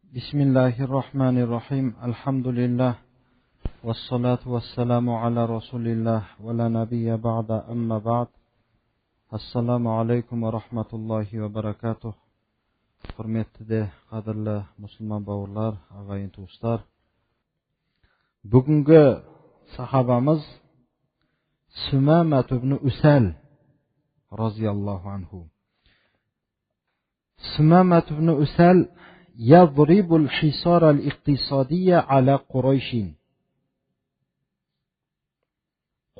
Bismillahirrahmanirrahim. Alhamdulillah. Wassalatu wassalamu ala rasulillah. Wa la nabiyya ba'da amma ba'd. Assalamu alaykum wa rahmatullahi wa barakatuh. Hurmatli, qadrli musulmon bavurlar, ag'ayin do'stlar. Bugungi sahabamiz Sumama ibn Usal roziyallohu anhu. Sumama ibn Usal يضرب الحصار الاقتصادي على قريش.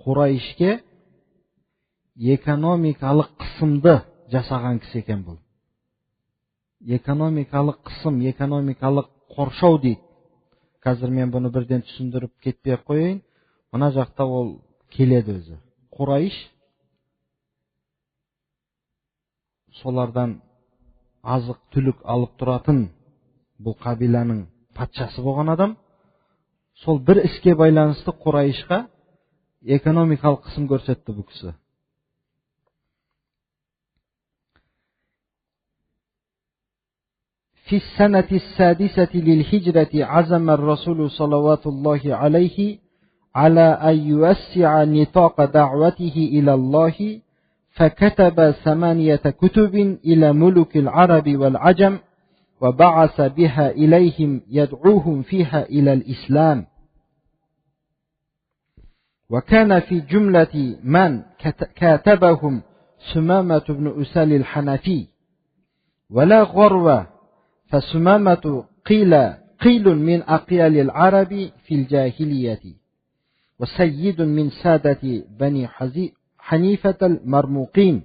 Qurayshga ekonomikalik qismni jasagan kisi ekan bu. Ekonomikalik qism, ekonomikalik qorshov deydi. Hozir men buni birden tushuntirib ketmay qo'yayin. Mana joqda ol keladi o'zi. Quraysh solardan azıq tülük alıp turатын bu qabilaning patchasi bo'lgan adam. Sol bir ishga baylanışlı Qurayshga ekonomikalik qism ko'rsatdi bu kisi. في السنة السادسة للهجرة عزم الرسول صلوات الله عليه على أن يوسع نطاق دعوته إلى الله، فكتب 8 كتب إلى ملوك العرب والعجم وبعث بها إليهم يدعوهم فيها إلى الإسلام. وكان في جملة من كاتبهم سمامة بن أسال الحنفي. ولا غرو، فسمامة قيل من أقيال العرب في الجاهلية، وسيد من سادة بني حنيفة المرموقين،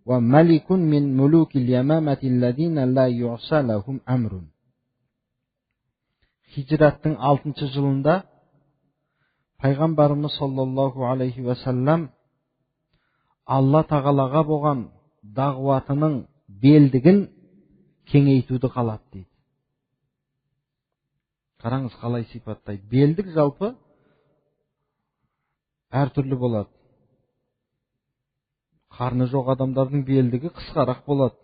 وملك من ملوك اليمامة الذين لا يعصى لهم أمر. Hicratın 6. yılında Peygamberimiz sallallahu aleyhi ve sellem Allah Tağalaga bolgan dağwatının beldigin kengeytуді қалады дейді. Қараңыз қалай сипаттайды. Белдік жалпы әр түрлі болады. Қарны жоқ адамдардың белдігі қысқарақ болады.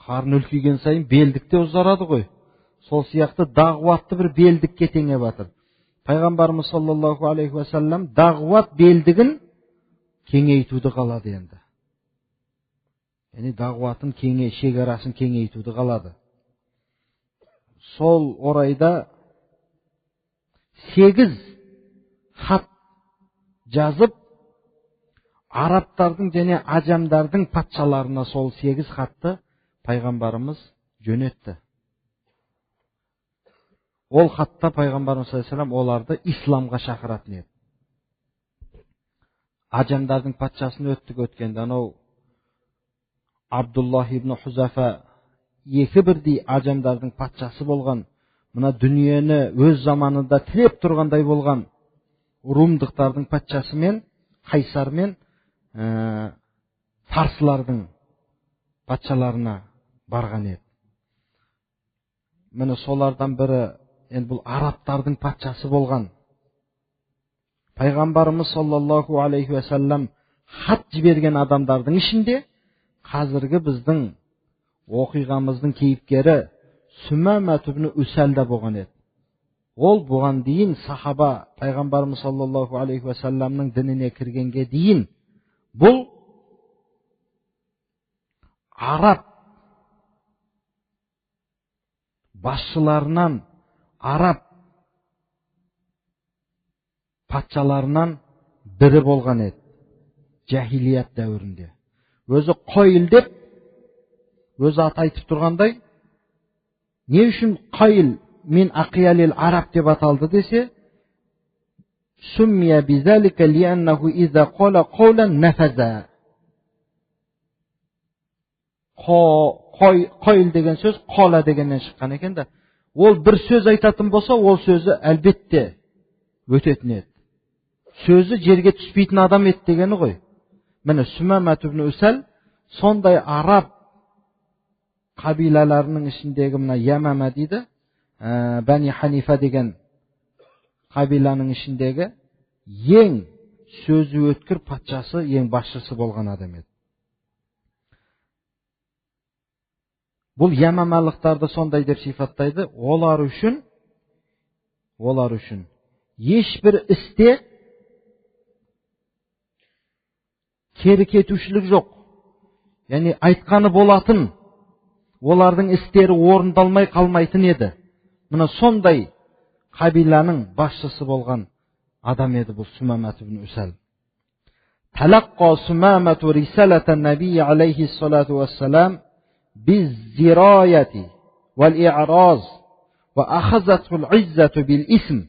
Қарны үлкейген сайын белдікте ұзарады ғой. Сол сияқты дағуатты бір белдікке теңеп жатыр. Пайғамбарымыз саллаллаху алейхи ва саллям дағуат белдігін кеңейтуді қалады енді. Яғни дағуатын шекарасын кеңейтуді қалады. Сол орайда 8 хат жазып Арабтардың және ажамдардың патшаларына сол 8 хатты пайғамбарымыз жөнетті. Ол хатта пайғамбарымыз саллаллаху алейхи ва саллям оларды исламға шақыратын еді. Ажамдардың патшасын өткенде анау Абдуллах ибн Хузафа екі бірдей ажамдардың патшасы болған, мына дүниені өз заманында тіреп тұрғандай болған румдықтардың патшасы мен Қайсар мен парсылардың патшаларына барған еді. Міне солардан бірі енді бұл арабтардың патшасы болған. Пайғамбарымыз саллаллаху алейхи ва саллям хат жіберген адамдардың ішінде қазіргі біздің оқиғамыздың кейіпкері Сумама ibn Usal болған еді. Ол бұған дейін сахаба пайғамбарымыз саллаллаху алейхи ва салламның дініне кіргенге дейін бұл араб басшыларынан, араб патшаларынан бірі болған еді. Жахилият дәуірінде. Өзі Қойыл деп, өзі аты айтып тұрғандай, не үшін Қойыл min aqyalil arab деп аталды десе, суммия бизалика лианнаху иза қола қоулан нафаза. Қойыл деген сөз қола дегеннен шыққан екен да. Ол бір сөз айтатын болса, ол сөзі әлбетте өтетін еді. Сөзі жерге түспейтін адам еді дегені ғой. Міне Сумама ibn Usal сондай араб қабилаларының ішіндегі мына Ямама дейді, Бәни Ханифа деген қабиланың ішіндегі ең сөзі өткір патшасы, ең басшысы болған адам еді. Бұл ямамалықтарды сондай деп сипаттайды. Олар үшін ешбір істе кері кетушілік жоқ. Яғни айтқаны болатын, олардың істері орындалмай қалмайтын еді. Мына сондай қабиланың басшысы болған адам еді бұл Сумамат ибн Усал. Талаққа Сумамат рисалатан Наби алейхи салату вассалам بالزراية والإعراض وأخذته العزة بالإثم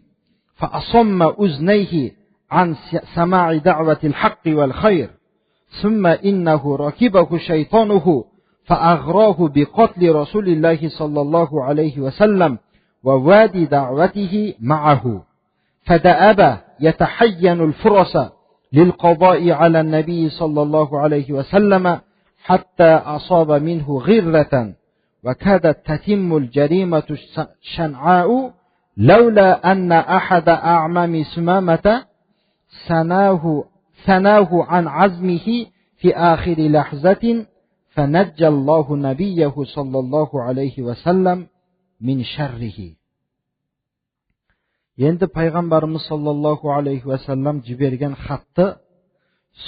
فأصم أذنيه عن سماع دعوة الحق والخير ثم إنه ركبه شيطانه فأغراه بقتل رسول الله صلى الله عليه وسلم ووادي دعوته معه فدأب يتحين الفرص للقضاء على النبي صلى الله عليه وسلم حتى أصاب منه غرة وكادت تتم الجريمة شنعاء لولا أن أحد أعمام سمامة ثناه عن عزمه في آخر لحظة فنجى الله نبيه صلى الله عليه وسلم من شره. Енді пайғамбарымыз саллаллаху алейхи ва саллам жіберген хатты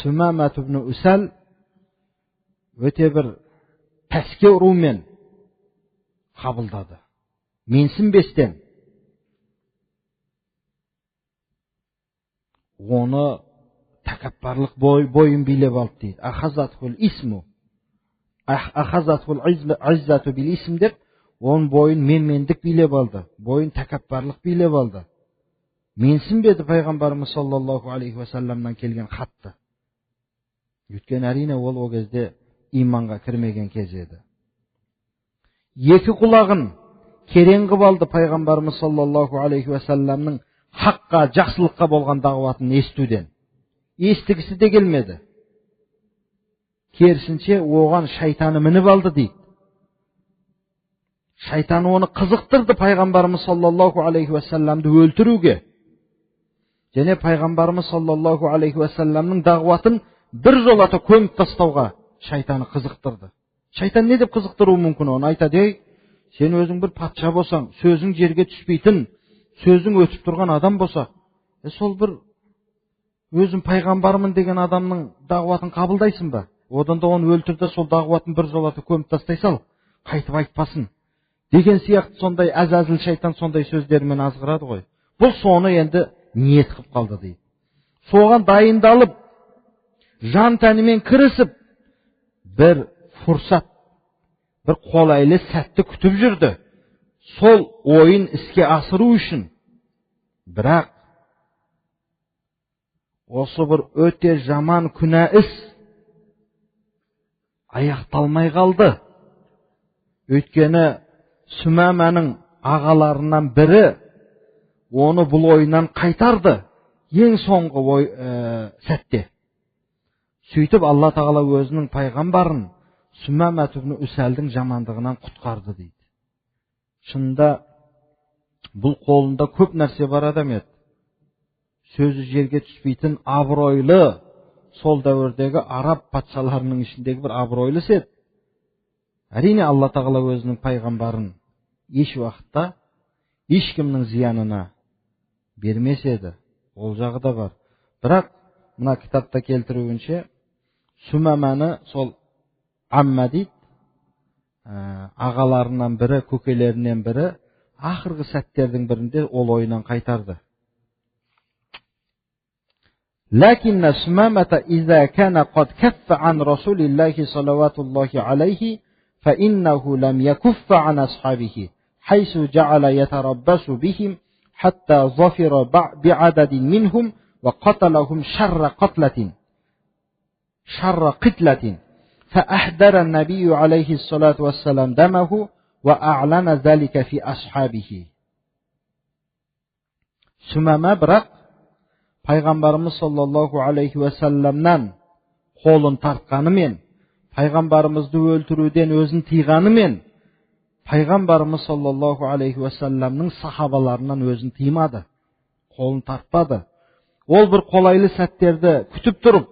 Сумамат ибн Усал өте бір пәске ұрумен қабылдады. Менсінбестен оны тәкаппарлық бойын билеп алды дейді. Ахазатхул иззату бил исм деп, оның бойын менмендік билеп алды, бойын тәкаппарлық билеп алды. Менсінбеді пайғамбарымыз саллаллаху алейхи ва салламнан келген хатты. Өйткені әрине ол кезде иманға кірмеген кез еді. Екі құлағын керең қып алды пайғамбарымыз саллаллаху алейхи ва салламның хаққа, жақсылыққа болған дағуатын естуден. Естігісі де келмеді. Керісінше оған шайтаны мініп алды дейді. Шайтаны оны қызықтырды пайғамбарымыз саллаллаху алейхи ва салламды өлтіруге. Және пайғамбарымыз саллаллаху алейхи ва салламның дағуатын бір жолата көміп тастауға шайтаны қызықтырды. Шайтан не деп қызықтыруы мүмкін? Оны айтады, сен өзің бір патша болсаң, сөзің жерге түспейтін, сөзің өтіп тұрған адам болса, сол бір өзім пайғамбармын деген адамның дағуатын қабылдайсың ба? Одан да оны өлтірді, сол дағуатын бір жолата көміп тастай сал, қайтып айтпасын. Деген сияқты сондай әзәзіл шайтан сондай сөздермен азғырады ғой. Бұл соны енді ниет қып қалды дейді. Соған дайындалып, жан тәнімен кірісіп, бір фұрсат, бір қолайлы сәтті күтіп жүрді. Сол ойын іске асыру үшін. Бірақ осы бір өте жаман күнә іс аяқталмай қалды. Өйткені Сумаманың ағаларынан бірі оны бұл ойынан қайтарды. Ең соңғы сәтте. Сөйтіп Алла Тағала өзінің пайғамбарын Сумамат ибн Усалдың жамандығынан құтқарды дейді. Шынында бұл қолында көп нәрсе бар адам еді. Сөзі жерге түспейтін абыройлы, сол дәуірдегі араб патшаларының ішіндегі бір абыройлы еді. Әрине Алла Тағала өзінің пайғамбарын еш уақытта ешкімнің зиянына бермес еді. Ол жағы да бар. Бірақ мына кітапта келтіруінше Сумаманы сол Амма дейді, ағаларынан бірі, көкелерінен бірі, ақырғы сәттердің бірінде ол ойынан қайтарды. Ләкинна Сумамата иза кана қад каффа ан Расулиллахи салаватуллахи алейхи فإنه لم يكف عن أصحابه حيث جعل يتربص بهم حتى ظفر بعدد منهم وقتلهم شر قتلة فأحضر النبي عليه الصلاة والسلام دمه وأعلن ذلك في أصحابه. Sumama бірақ пайғамбарымыз саллаллаху алейхи ва салламнан қолын тартқанымен, пайғамбарымызды өлтіруден өзін тыйғанымен, пайғамбарымыз саллаллаху алейхи ва салламның сахабаларынан өзін тыймады, қолын тартпады. Ол бір қолайлы сәттерді күтіп тұрып,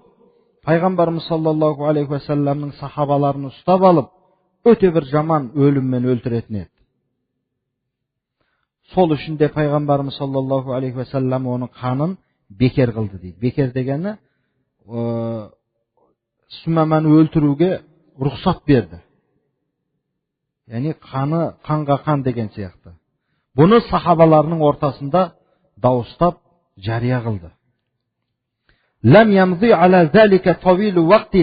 пайғамбарымыз саллаллаху алейхи ва салламның сахабаларын ұстап алып, öte bir жаман өліммен өлтіретін еді. Сол үшін де пайғамбарымыз саллаллаху алейхи ва саллям оның қанын бекер қылды дейді. Бекер дегені Сумаманы өлтіруге рұқсат берді. Яғни қаны қанға қан деген сияқты. Бұны сахабаларының ортасында дауыстап жария қылды. لم يمضي على ذلك طويل وقت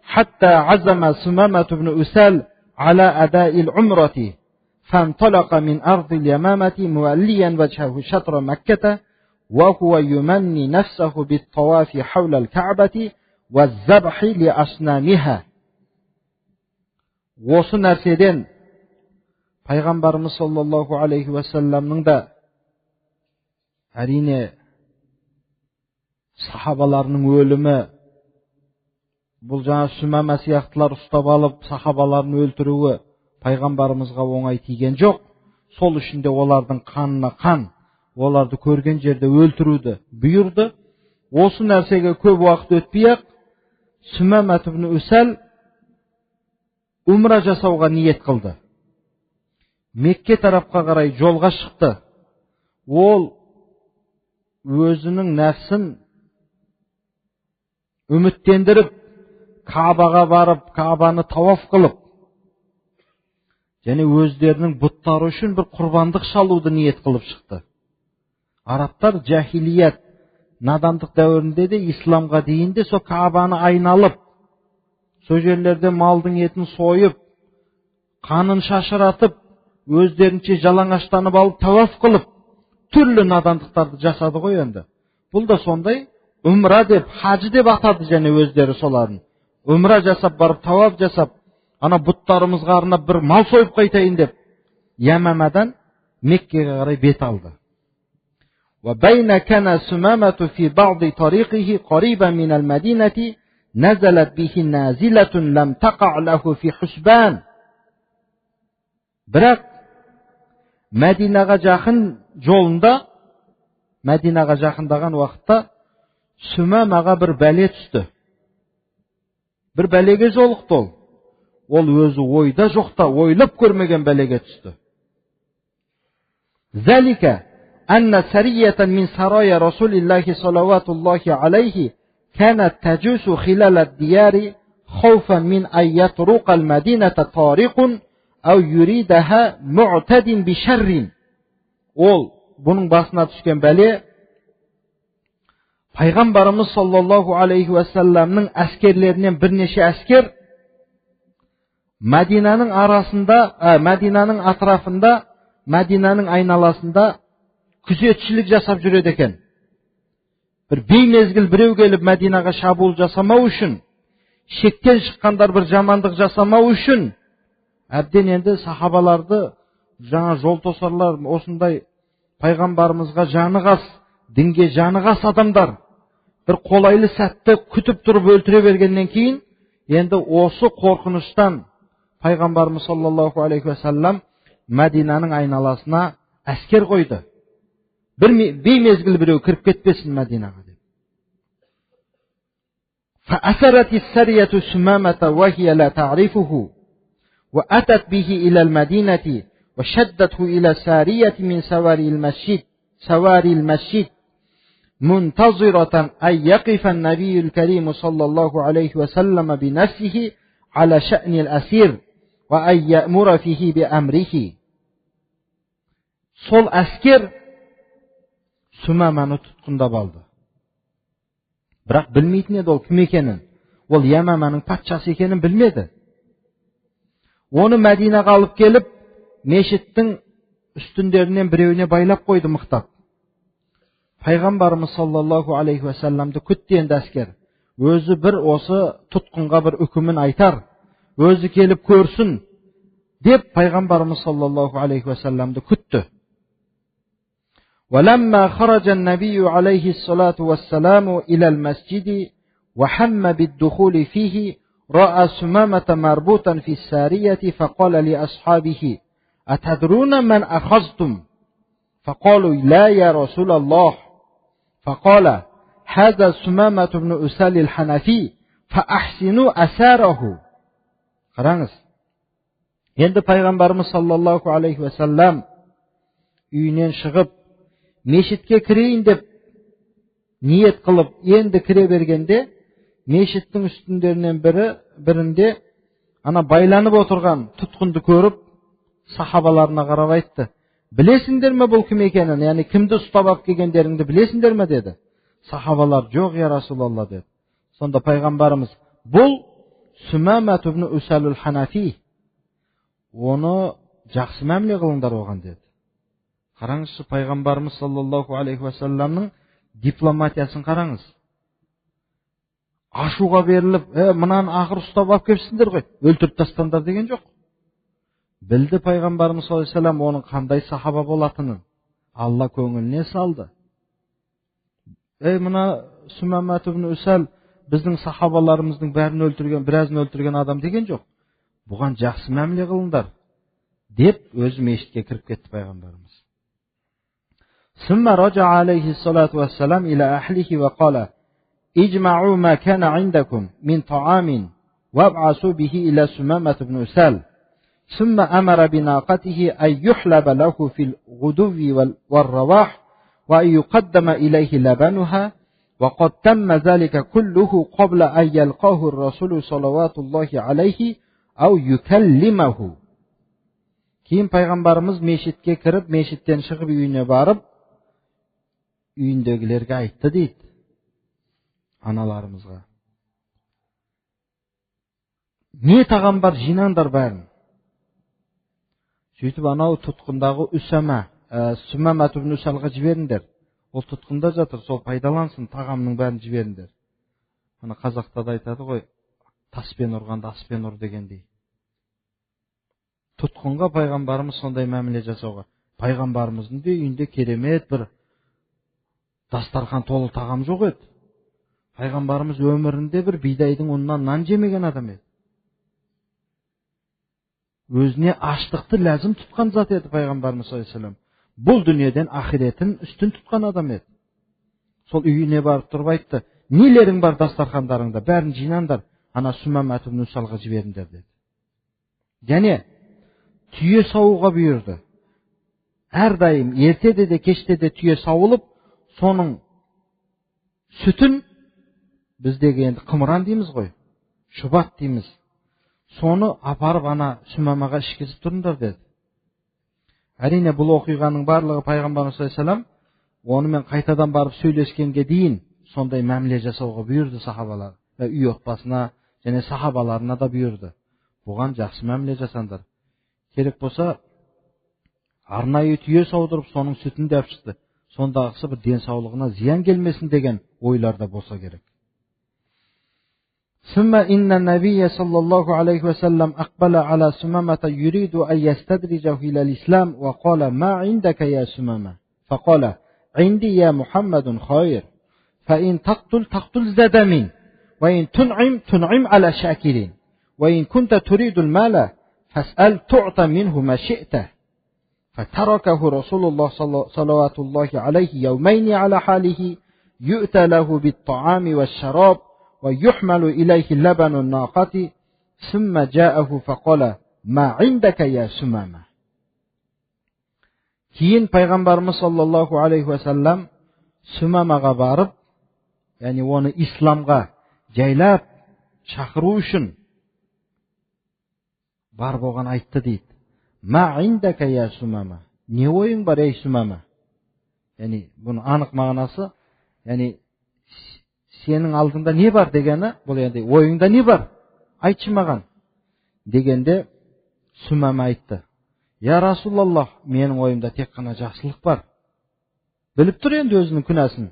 حتى عزم سمامة بن أسال على أداء العمرة فانطلق من أرض اليمامة موليا وجهه شطر مكة وهو يمني نفسه بالطواف حول الكعبة والذبح لأصنامها. Осы нәрседен пайғамбарымыз саллаллаху алейхи ва салламның да әрине сахабаларының өлімі, бұл жаңа Сумама сияқтылар ұстап алып сахабаларын өлтіруі пайғамбарымызға оңай тиген жоқ. Сол үшін де олардың қанына қан, оларды көрген жерде өлтіруді бұйырды. Осы нәрсеге көп уақыт өтпей-ақ Сумама ибн Усал умра жасауға ниет қылды. Мекке тарапқа қарай жолға шықты. Ол өзінің нәпсін үміттендіріп, Каабаға барып, Каабаны тауаф қылып, және өздерінің бұттары үшін бір құрбандық шалуды ниет қылып шықты. Арабтар жахилият, надандық дәуірінде де, исламға дейін де со Каабаны айналып, со жерлерде малдың етін сойып, қанын шашыратып, өздерінше жалаңаштанып алып, тауаф қылып, түрлі надандықтарды жасады ғой енді. Бұл да сондай умра деп, хажы деп атады және өздері соларын. Умра жасап барып, тауаф жасап, ана бұттарымызға арнап бір мал сойып қайтайын деп, Ямамадан Меккеге қарай бет алды. وبين كان سمامة في بعض طريقه قريبا من المدينة نزلت به نازلة لم تقع له في حسبان. Бірақ Мәдинаға жақын жолында, Мәдинаға жақындаған уақытта Сумамаға бір бәле түсті. Бір бәлеге жолықты ол. Ол өзі ойда жоқта, ойлап көрмеген бәлеге түсті. ذلك أن سرية من سرايا رسول الله صلوات الله عليه كانت تجوس خلال الديار خوفا من أن يطرق المدينة طارق أو يريدها معتد بشر. Ол бұның басына түскен бәле пайғамбарымыз саллаллаху алейхи ва салламның әскерлерінен бірнеше әскер Мәдинаның арасында, Мәдинаның атрафында, Мәдинаның айналасында күзетшілік жасап жүреді екен. Бір беймезгіл біреу келіп Мәдинаға шабуыл жасамау үшін, шектен шыққандар бір жамандық жасамау үшін, әбден енді сахабаларды жаңа жол тосарлар, осындай пайғамбарымызға жаны қас, дінге жаны қас адамдар бір қолайлы сәтті күтіп тұрып өлтіре бергеннен кейін, енді осы қорқыныштан пайғамбарымыз саллаллаху алейхи ва саллам Мәдинаның айналасына әскер қойды. Bir bemezgil birev kirip ketmesin Medine'ye dedi. فأثرت السرية سمامة وهي لا تعرفه وأتت به إلى المدينة وشدته إلى سارية من سواري المسجد منتظرة أن يقف النبي الكريم صلى الله عليه وسلم بنفسه على شأن الأسير وأن يأمر فيه بأمره. Sol asker Sumamаны тұтқындап алды. Бірақ білмейтін еді ол кім екенін. Ол Ямаманың патшасы екенін білмеді. Оны Мәдинаға алып келіп, мешіттің үстіндерінен біреуіне байлап қойды мықтап. Пайғамбарымыз саллаллаху алейхи ва салламды күтті енді әскер. Өзі бір осы тұтқынға бір үкімін айтар, өзі келіп көрсін деп пайғамбарымыз саллаллаху алейхи ва салламды күтті. ولما خرج النبي عليه الصلاة والسلام إلى المسجد وحم بالدخول فيه رأى سمامة مربوطا في السارية فقال لأصحابه أتدرون من أخذتم؟ فقالوا لا يا رسول الله. فقال هذا سمامة بن أسال الحنفي فأحسنوا أساره. Қараңыз, Endi payg'ambarimiz sollallohu alayhi vasallam uyinен шығып, meshitga kirayin deb niyet qilib, endi kire bergende, meshitning ustunlaridan birinde ana baylanib o'tirgan tutqunni ko'rib, sahabalarına qarab aytdi: "Bilesindermi bu kim ekanini? Ya'ni kimni ustab olib kelganlaringni bilesindermi?" dedi. Sahabalar: "Yo'q ya Rasululloh" dedi. Sonda payg'ambarimiz: "Bu Sumama ibn Usalul Hanafi. Onu yaxshi mamla qilinglar o'g'an" dedi. Qarаңыз, payg'ambarimiz sollallohu alayhi vasallamning diplomatiyasini qarаңыз. Ашуға berilib, "Мынаны axir ustab olib kelsindir qo'y, o'ltirib tastanglar" degan yo'q. Bildi payg'ambarimiz sollallohu alayhi vasallam оның qanday sahaba bo'latынын. Alloh ko'ngilne saldi. Mına Sumama ibn Usal bizning sahabalarımızın bärini öldürgen, birazını öldürgen adam degan yo'q. Bugan yaxshi mamla qilinglar deb o'zi meshitga kirib ketdi payg'ambarimiz. ثم رجع عليه الصلاة والسلام إلى أهله وقال: اجمعوا ما كان عندكم من طعام وابعثوا به إلى سمامة بن أسال. ثم أمر بناقته أن يحلب له في الغدو والرواح وأن يقدم إليه لبنها، وقد تم ذلك كله قبل أن يلقاه الرسول صلوات الله عليه أو يكلمه. Keyin payg'ambarimiz meshitga kirib, meshitdan chiqib uyine barib, uyindegilerge aytdi deydi. Analarımızga: "Ne tağam bar, jinandar bärin." Сөйтіп анау tutqundağı Sumama ibn Usalga жиберіңдер. Ол tutqunda жатыр, сол пайдалансын, тағамның бәрін жіберіңдер. Ана қазақта да айтады ғой, таспен ұрғанда аспен ұр дегендей. Tutqunga пайғамбарымыз сондай мәміле жасауға. Пайғамбарымыздың да үйінде керемет бір дастархан толы тағам жоқ еді. Пайғамбарымыз өмірінде бір бидайдың ұнынан нан жемеген адам еді. Өзіне аштықты ләзім тұтқан зат еді пайғамбарымыз саллаллаху алейхи ва саллям. Бұл дүниеден ахиретін үстін тұтқан адам еді. Сол үйіне барып тұрып айтты: "Нелерің бар дастархандарыңда, бәрін жинаңдар, ана Sumama ibn Usalға жіберіңдер" деді. Және түйе саууға бұйырды. Әрдайым ертеде де кеште де түйе сауылып, соның сүтін, біздегі енді қымыран дейміз ғой, шұбат дейміз, соны апарып ана Sumamaға ішкізіп тұрыңдар деді. Әрине бұл оқиғаның барлығы пайғамбарымыз саллаллаху алейхи ва саллям онымен қайтадан барып сөйлескенге дейін сондай мәміле жасауға бұйырды сахабалар, үй отбасына және сахабаларына да бұйырды. Бұған жақсы мәміле жасаңдар. Керек болса арнайы түйе саудырып соның сүтін де апшықты. Сондағысы бір денсаулығына зиян келмесін деген ойларда болса керек. ثم إن النبي صلى الله عليه وسلم أقبل على سمامة يريد أن يستدرجه إلى الإسلام وقال: "ما عندك يا سمامة؟" فقال: "عندي يا محمد خير، فإن تقتل زاد من، وإن تنعم على شاكرين، وإن كنت تريد المال فاسأل تعطى منه ما شئت." فتركه رسول الله صلوات الله عليه يومين على حاله، يؤتى له بالطعام والشراب ويحمل إليه لبن الناقة، ثم جاءه فقال: "ما عندك يا Sumama." Keyin payg'ambarimiz sollallohu alayhi va sallam Sumamaga barib, ya'ni onu islomga jaylab chaqiruv uchun bar bo'lgan aytdi deydi. "Ma indaka ya Sumama." Ne o'ying bor ey Sumama? Ya'ni buni aniq ma'nosi, ya'ni sening aldında ne var degani, bu endi o'yingda ne var? Aytchi ma'gan degende Sumama aytdi: "Ya Rasululloh, mening o'yimda tek qana yaxshilik bor." Bilib tur endi o'zining kunasin.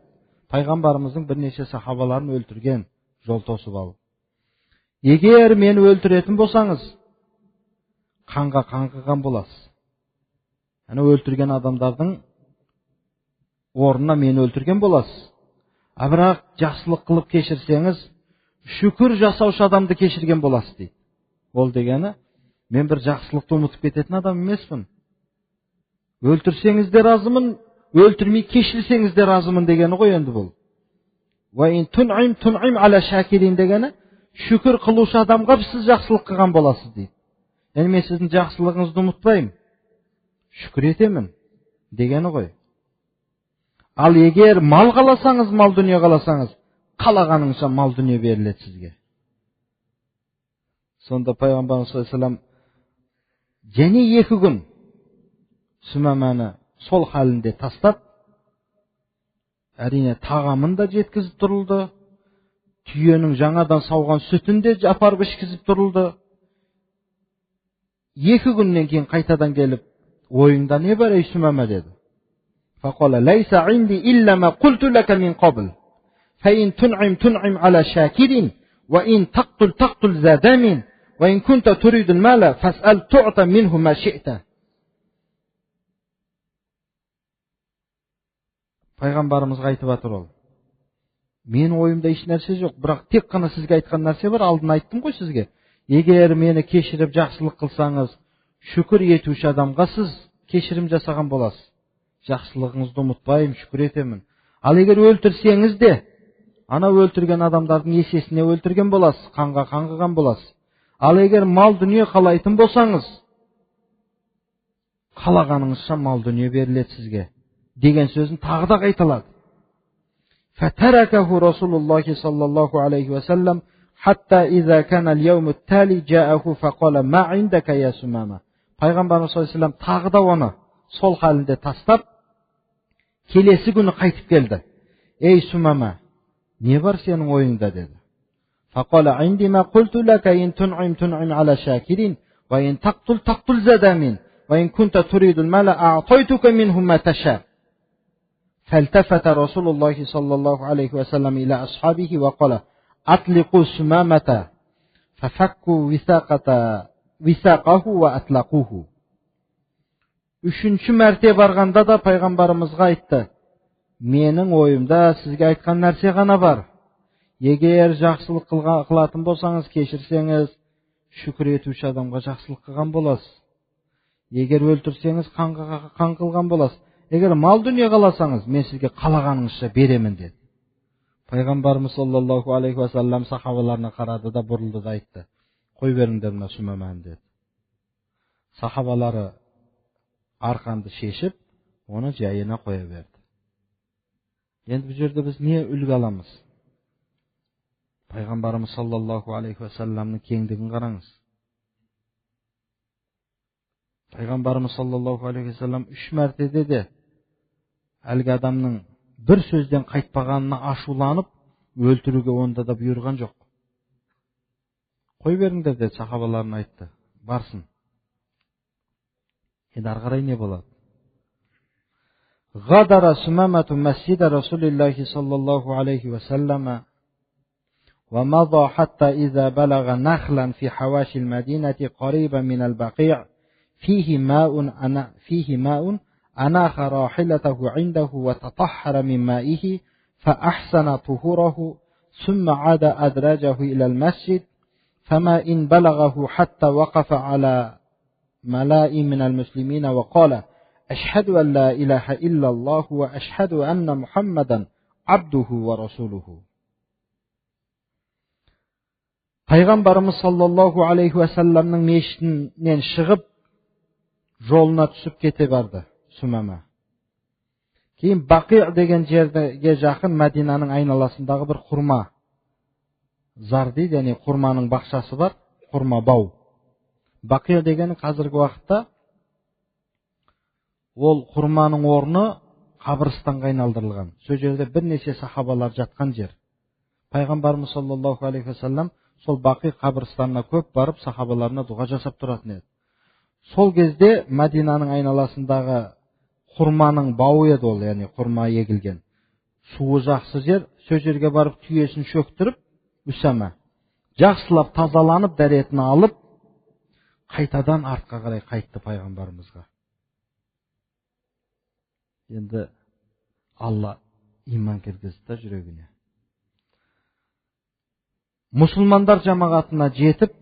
Payg'ambarimizning bir necha sahabalarni o'ltirgan, yo'l to'sib olib. "Eğer meni o'ltirетін bo'lsangiz, qanға qan qilgan bo'lasiz. Ana o'ltirgan odamlarning o'rnina meni o'ltirgan bo'lasiz. Biroq yaxshilik qilib kechirsangiz, shukr jasovchi odamni kechirgan bo'lasiz" deydi. Ol degani, men bir yaxshilikni unutib ketетін adam emasman. O'ltirsangiz de razımın, o'ltirmay kechirsangiz de razımın degani qo'y endi bu. Va in tun'im ala shakirin degani, shukr qiluvchi odamga siz yaxshilik qilgan bo'lasiz deydi. Енді мен сіздің жақсылығыңызды ұмытпаймын. Шүкір етемін дегені ғой. Ал егер мал қаласаңыз, мал дүние қаласаңыз, қалағаныңша мал дүние беріледі сізге. Сонда пайғамбарымыз саллаллаху алейхи ва саллям және 2 күн Сүмәмәні сол халінде тастап, әрине тағамын да жеткізіп тұрылды, түйенің жаңадан сауған сүтін де апарып ішкізіп тұрылды. 2 күннен кейін қайтадан келіп, ойыңда не бар ей Сүмәмә деді. Фақала лайса инди илля ма қулту лака мин қабл. Фаин тун'им ала шакирин, ва ин тақтул задамин, ва ин кунта туридул мала, фас'ал ту'та минху ма ши'та. Пайғамбарымызға айтып жатыр ол. Мен ойымда еш нәрсе жоқ, бірақ тек қана сізге айтқан нәрсе бар, алдын айттым ғой сізге. Егер мені кешіріп жақсылық қылсаңыз, шүкір етуші адамға сіз кешірім жасаған боласыз. Жақсылығыңызды ұмытпаймын, шүкір етемін. Ал егер өлтірсеңіз де, ана өлтірген адамдардың есесіне өлтірген боласыз, қанға қанғыған боласыз. Ал егер мал дүние қалайтын болсаңыз, қалағаныңызша мал дүние беріледі сізге деген сөзін тағы да қайталады. Фатаракаху Расулуллахи саллаллаху алейхи ва саллам хатта иза кана ал-яум ат-тали жааху фақала ма индака я Сүмәмә. Пайғамбарымыз саллаллаху алейхи ва саллям тағы да оны сол халінде тастап, келесі күні қайтып келді. Ей Сүмәмә, не бар сенің ойыңда деді. Фақала инди ма қулту лака ин тун'им ала шакирин, ва ин тақтул задамин, ва ин кунта туридул мала а'тайтука минху ма таша. فالتفت رسول الله صلى الله عليه وسلم إلى أصحابه وقال أطلقوا سمامة ففكوا وثاقه وأطلقوه. Үшінші мәрте барғанда да пайғамбарымызға айтты: менің ойымда сізге айтқан нәрсе ғана бар. Егер жақсылық қылатын болсаңыз, кешірсеңіз, шүкір етуші адамға жақсылық қылған боласыз. Егер өлтірсеңіз, қан қылған боласыз. Егер мал дүние қаласаңыз, мен сізге қалағаныңызша беремін деді. Пайғамбарымыз саллаллаху алейхи ва саллям сахабаларына қарады да бұрылды да айтты: қой беріңдер мына Сүмәмәні деді. Сахабалары арқанды шешіп, оны жайына қоя берді. Енді бұл жерде біз не үлгі аламыз? Пайғамбарымыз саллаллаху алейхи ва салламның кеңдігін қараңыз. Пайғамбарымыз саллаллаху алейхи ва саллам 3 мәртеде де әлгі адамның бір сөзден қайтпағанына ашуланып, өлтіруге онда да бұйырған жоқ. Қой беріңдер деді, сахабаларына айтты. Барсын. Енді ары қарай не болады? Ғадара Сүмәмәту масжида Расулиллахи саллаллаху алейхи ва саллама ва мада хатта иза балага нахлан фи хаваши al-Madinati qariban min al-Baqi' فيه ماء أناخ راحلته عنده وتطهر من مائه فأحسن طهوره ثم عاد أدراجه إلى المسجد فما إن بلغه حتى وقف على ملاء من المسلمين وقال أشهد أن لا إله إلا الله وأشهد أن محمدا عبده ورسوله. Пайғамбарымыз саллаллаху алейхи ва салламның мешітінен шығып, жолына түсіп кете барды Сүмәмә. Кейін Бақи' деген жерге жақын Мәдинаның айналасындағы бір құрма зар дейді, яғни құрманың бақшасы бар, құрма бау. Бақи' деген қазіргі уақытта ол құрманың орны қабірстанға айналдырылған. Сол жерде бірнеше сахабалар жатқан жер. Пайғамбарымыз саллаллаху алейхи ва саллам сол Бақи' қабірстанына көп барып сахабаларына дұға жасап тұратын еді. Сол кезде Мәдинаның айналасындағы құрманың бауы еді ол, яғни құрма егілген. Суы жақсы жер, сол жерге барып түйесін шөктіріп, Үсәмә жақсылап тазаланып, дәретін алып, қайтадан артқа қарай қайтты пайғамбарымызға. Енді Алла иман кіргізді жүрегіне. Мұсылмандар жамағатына жетіп,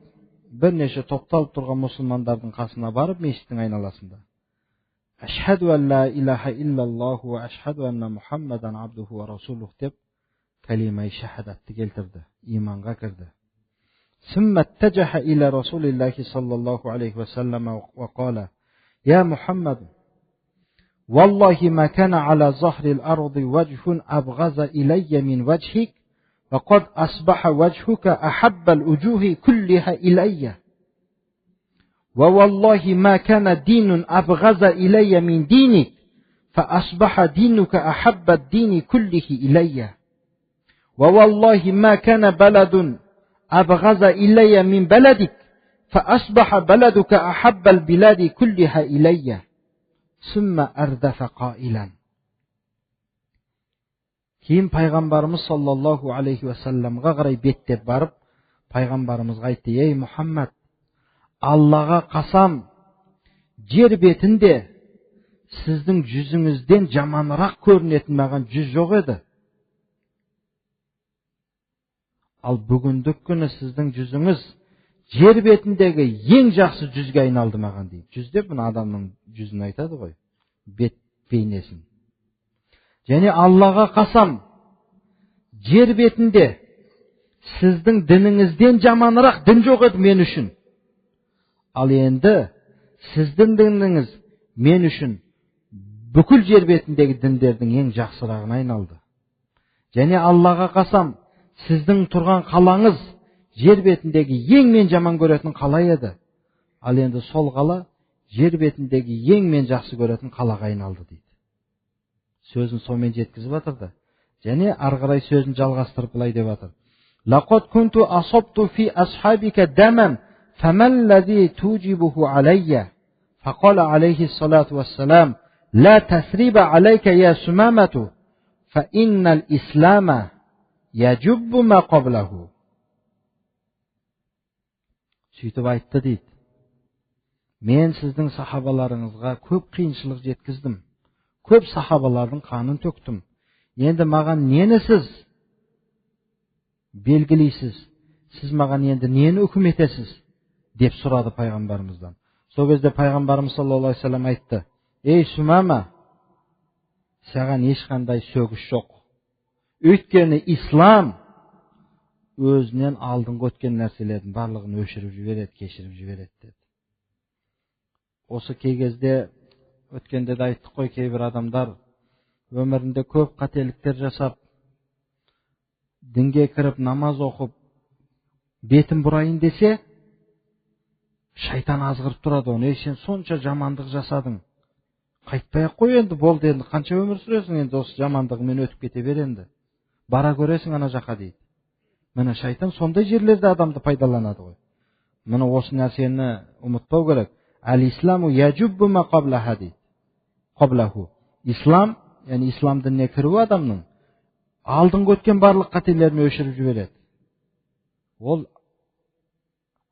бірнеше топталып тұрған мұсылмандардың қасына барып, мешіттің айналасында Ашхаду ан ла илаха иллаллаху ва ашхаду анна Мухаммадан абдуху ва расулух деп кәлима-и шахадатты келтірді, иманға кірді. ثم اتجه إلى رسول الله صلى الله عليه وسلم وقال يا محمد والله ما كان على ظهر الأرض وجه أبغض إلي من وجهك وقد أصبح وجهك أحب الوجوه كلها إلي ووالله ما كان دين أبغض إلي من دينك فأصبح دينك أحب الدين كله إلي ووالله ما كان بلد أبغض إلي من بلدك فأصبح بلدك أحب البلاد كلها إلي ثم أردف قائلا. Кейін пайғамбарымыз саллаллаху алейхи уассаламға қарай беттеп барып, пайғамбарымызға айтты: "Ей Мұхаммад, Аллаға қасам, жер бетінде сіздің жүзіңізден жаманырақ көрінетін маған жүз жоқ еді. Ал бүгіндік күні сіздің жүзіңіз жер бетіндегі ең жақсы жүзге айналды маған" дейді. Жүз деп мына адамның жүзін айтады ғой, бет бейнесін. Және Аллаға қасам, жер бетінде сіздің дініңізден жаманырақ дін жоқ еді мен үшін. Ал енді сіздің дініңіз мен үшін бүкіл жер бетіндегі діндердің ең жақсырағына айналды. Және Аллаға қасам, сіздің тұрған қалаңыз жер бетіндегі ең мен жаман көретін қала еді. Ал енді сол қала жер бетіндегі ең мен жақсы көретін қалаға айналды дейді. Сөзін сонымен жеткізіп жатырды. Және ары қарай сөзін жалғастырып былай деп жатыр: "Лақад кунту асабту фи асхабика даман фамал лази тужибуху алайя фақала алейхи салату вассалам ла тасриба алейка я сумамату фа иннал ислама яджуббу ма қаблаху." Сөйтіп айтты дейді: "Мен сіздің сахабаларыңызға көп қиыншылық жеткіздім. Көп сахабалардың қанын төктім. Енді маған нені сіз белгілейсіз? Сіз маған енді нені үкім етесіз?" деп сұрады пайғамбарымыздан. Сол кезде пайғамбарымыз саллаллаху алейхи вассалам айтты: "Ей Сумама, саған ешқандай сөгіс жоқ. Өйткені ислам өзінен алдыңғы өткен нәрселердің барлығын өшіріп жібереді, кешіріп жібереді" деді. Осы кей кезде өткенде де айттық қой, кейбір адамдар өмірінде көп қателіктер жасап, дінге кіріп намаз оқып, бетін бұрайын десе, шайтан азғырып тұрады оны: "Ей, сен сонша жамандық жасадың, қайтпай-ақ қой енді, болды, енді қанша өмір сүресің, енді осы жамандығымен өтіп кете бер, енді бара көресің ана жаққа" дейді. Міне шайтан сондай жерлерде адамды пайдаланады ғой. Міне осы нәрсені ұмытпау керек. Әл-исламу яджуббу ма қаблаха дейді. Қаблаху. Ислам, яғни ислам дініне кіру адамның алдыңғы өткен барлық қателерін өшіріп жібереді. Ол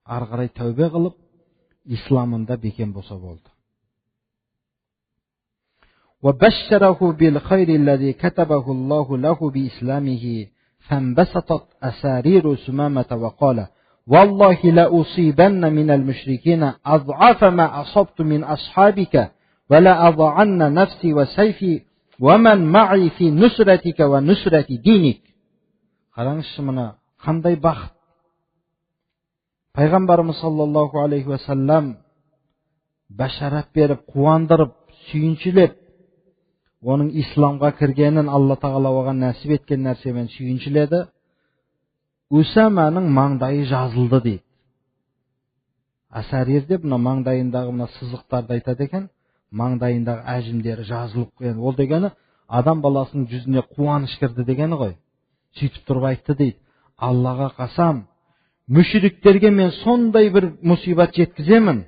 ары қарай тәубе қылып, исламында бекем болса болды. وَبَشَّرَهُ بِالْخَيْرِ الَّذِي كَتَبَهُ اللَّهُ لَهُ بِإِسْلَامِهِ فَانْبَسَطَتْ أَسَارِيرُ سُمَامَةَ وَقَالَ وَاللَّهِ لَأُصِيبَنَّ مِنَ الْمُشْرِكِينَ أَضْعَافَ مَا أَصَبْتُ مِنْ أَصْحَابِكَ وَلَا أَضَعَنَّ نَفْسِي وَسَيْفِي وَمَنْ مَعِي فِي نُصْرَتِكَ وَنُصْرَةِ دِينِكَ. Қараңызшы, мына қандай бақыт. Пайғамбарымыз саллаллаху алейхи уассалам башарат беріп, қуандырып, сүйіншілеп, оның исламға кіргенін Алла тағала оған нәсіп еткен нәрсемен сүйіншіледі. Усаманың маңдайы жазылды дейді. Асарир деп мына маңдайындағы мына сызықтарды айтады екен, маңдайындағы әжімдері жазылып қойған. Ол дегені адам баласының жүзіне қуаныш кірді дегені ғой. Сөйтіп тұрып айтты дейді: "Аллаға қасам, мүшриктерге мен сондай бір мұсибат жеткіземін,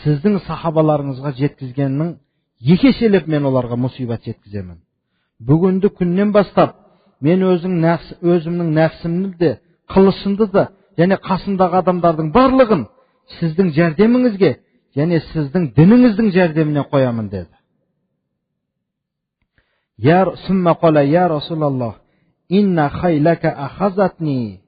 сіздің сахабаларыңызға жеткізгеннің екі еселеп мен оларға мұсибат жеткіземін. Бүгінгі күннен бастап мен өзімнің нәпсімді де, қылышымды да, және қасымдағы адамдардың барлығын сіздің жәрдеміңізге, және сіздің дініңіздің жәрдеміне қоямын" деді. Сумма қала: "Я Расулаллах, инна хайлака ахазатни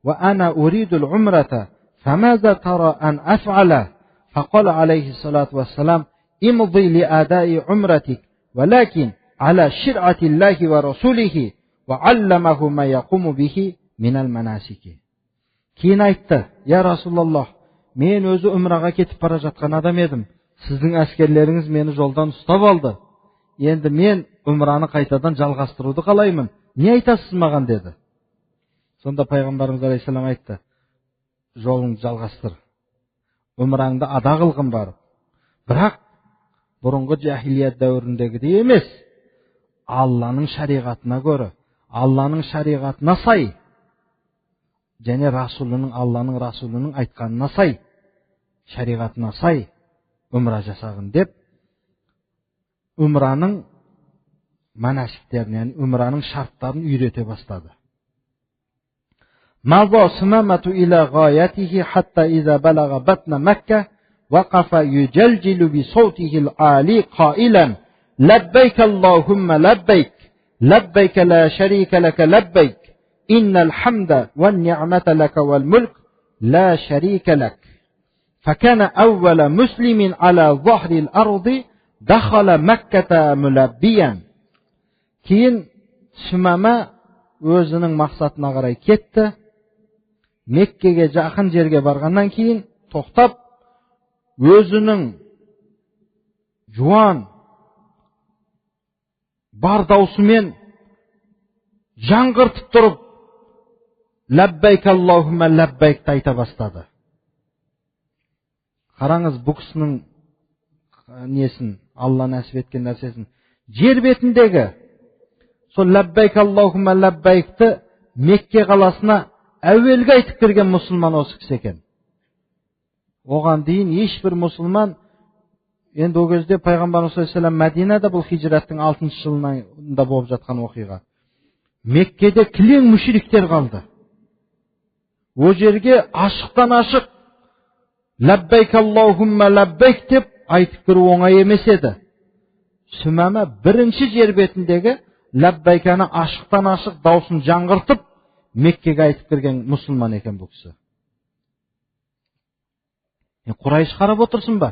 ва ана уридул умрата, фамаза тара ан аф'ала?" فقال عليه الصلاة والسلام: "امضي لأداء عمرتك ولكن على شرعة الله ورسوله وعلمه ما يقوم به من المناسك." Keyin aytdi: "Ya Rasululloh, men o'zi umraga ketib bora жатқан адам edim. Sizning askarlaringiz meni yo'ldan ustab oldi. Endi men umrani qaytadan жалғастыруды қалаймын. Ne aytasiz mаған?" dedi. Sonda Payg'ambarimiz alayhisalom aytdi: "Yo'lingni жалғастыр. Umrangda ada qilgin barib. Biroq burungi jahiliyat davrindagidek emas. Allohning shariatına ko'ra, Allohning shariatına say, және Allohning rasulining aytganına say, shariatına say umra жасагын deb umraning manasiblarini, ya'ni umraning shartlarini o'rgata boshladi. Maza sumamatu ila g'oyatihi hatta iza balagha batna Makkah waqafa yujaljilu bi sawtihi al-ali qailan labbayk Allahumma labbayk labbayk la sharika laka labbayk innal hamda wan ni'mata laka wal mulk la sharika lak. فكان أول مسلم على ظهر الأرض دخل مكة ملبيا. Keyin Sumama o'zining maqsadına qaray ketdi. Mekke'ga yaqin yerga borgandan keyin to'xtab, o'zining juvon bar davsimen жаңғыртып turib labbayk Allohumma labbayk ayta boshladi. Qarаңыз, bu kishining nesin, Alloh nasib etgan narsasin. Yer betindagi so labbayk Allohumma labbaykni Mekke qalasına avvalga aytib kirgan musulmon o'zi kishi ekan. Oған дейін hech bir musulmon, endi o кезде Payg'ambarimiz sollallohu alayhi vasallam Madinada bu hijratning 6-yilida bo'lib жатқан voqea. Mekkede kilen mushriklar qoldi. O yerga ashiqdan ashiq labbayk Allohumma labbayk deb aytib kirib o'ng'ay emas edi. Sumama birinchi yer betindagi labbaykani ashiqdan ashiq davsin жаңғыртib Mekke'ga aytib kirgan musulmon ekan bu kishi. Quraysh qarab o'tirsinba.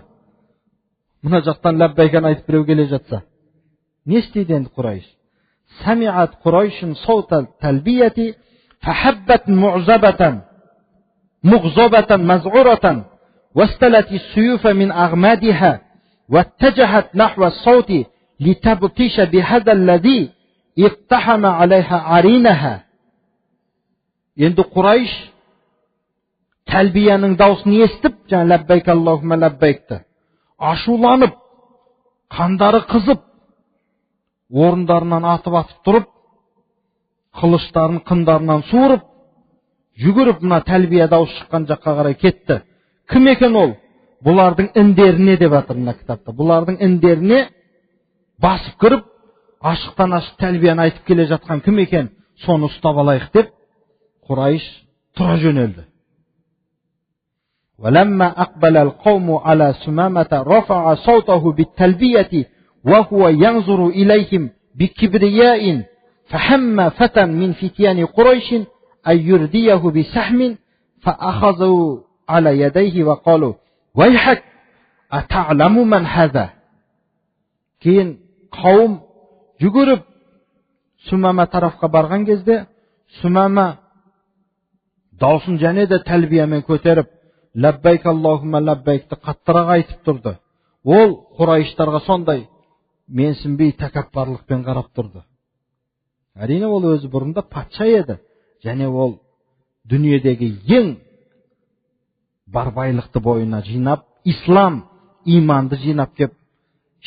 Buna jaqdan labbaykani aytib birov kele жатса. Ne isteydi endi Quraysh? Sami'at Qurayshun sawtal talbiyati fahabbat mu'zabatan mughzabatan maz'uratan wastalat as-suyuf min aghmadiha wattajahat nahwa as-sawti litabtisha bihadha alladhi iqtahama 'alayha 'arinaha. Endi Quraysh talbiyaning davsini eshitib, jan labbayk Allohumma labbaykdi. Ашуланып, qandari qizib, o'rinlaridan atib turib, qilichlarni qindarından suırib, yugurib mına talbiya davsi chiqqan joqqa qaray ketdi. Kim ekan ol? Bularning inderini deb atırlar kitapta. Bularning inderini basib kirib, ashiqdan ashiq talbiyani aytib kele жатқан kim ekan? Sonu ustab alayıq deb Quraysh tura jöneldi. ولما أقبل القوم على سمامة رفع صوته بالتلبية وهو ينظر إليهم بكبرياء فهم فتى من فتيان قريش أن يرديه بسهم فأخذوا على يديه وقالوا ويحك أتعلم من هذا. Keyin qavm yugurib Sumama tarafga borgan кезде Sumama davsin janeda talbiyamen ko'tarib labbayk Allohumma labbaykni qattiroq aytib turdi. Ol Qurayshlarga sonday mensinbey takabburlikdan qarab turdi. Әрине ol o'zi burunda podsha edi. Және ol dunyodagi eng barbaylikni bo'yina jinab, islom, iymonni jinab kelib,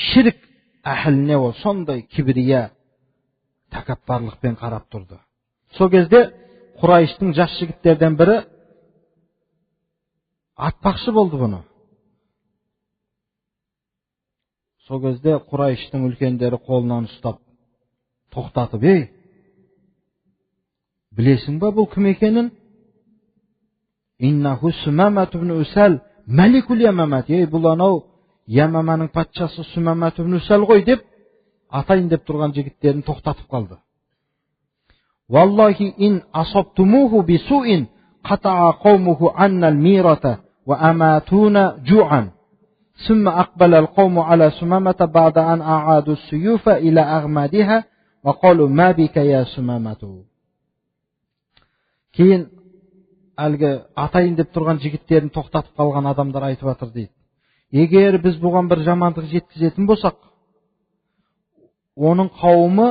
shirk ahline ol sonday kibriya, takabburlikdan qarab turdi. So кезде Qurayshning yosh yigitlardan biri atpaqchi bo'ldi buni. So кезде Qurayshning ulkanlari qo'ldan ustab to'xtatib, "Ey, bilesingmi bu kim ekanini? Innahu Sumama ibn Usal malikul Yamamat. Ey, bulanov Yamamaning podshosi Sumama ibn Usal qo'y" deb atayin deb turgan yigitlarni to'xtatib qoldi. "Wallahi in asabtumuhu bisu'in qata'a qawmuhu anna al-mirata wa amatuna ju'an." ثم أقبل القوم على سمامة بعد أن أعادوا السيوف إلى أغمادها وقالوا ما بك يا سمامة. Keyin әлгі атайын деп тұрған жігіттерін тоқтатып қалған адамдар айтып жатыр дейді. Егер біз бұған бір жамандық жеткізетін болсақ, оның қауымы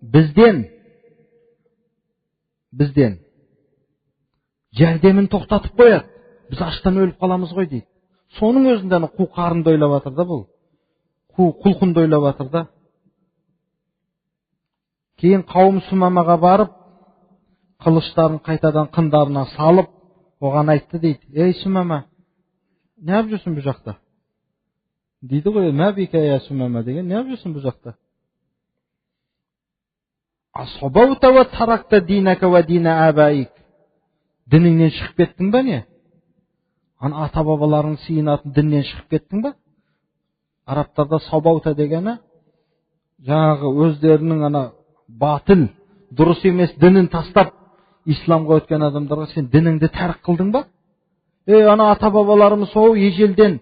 бізден жәрдемін тоқтатып қояды. Біз аштан өліп қаламыз ғой дейді. Соның өзінде қу қарынды ойлап жатыр да бұл. Қу құлқынды ойлап жатыр да. Кейін қауым Сумамаға барып, қылыштарын қайтадан қындарына салып, оған айтты дейді. Ей Сумама, не yapып жүрсің бұл жақта? Дейді ғой, мәбика я Сумама деген, не yapып жүрсің бұл жақта? Асабаута ва таракта динака ва дина абаик. Дініңнен шығып кеттің ба не? Ата бабаларың сиынатын діннен шығып кеттің ба? Арабтарда сабаута дегені жаңағы өздерінің батыл, дұрыс емес дінін тастап исламға өткен адамдарға сен дініңді тәрк қылдың ба? Ата бабаларымыз ежелден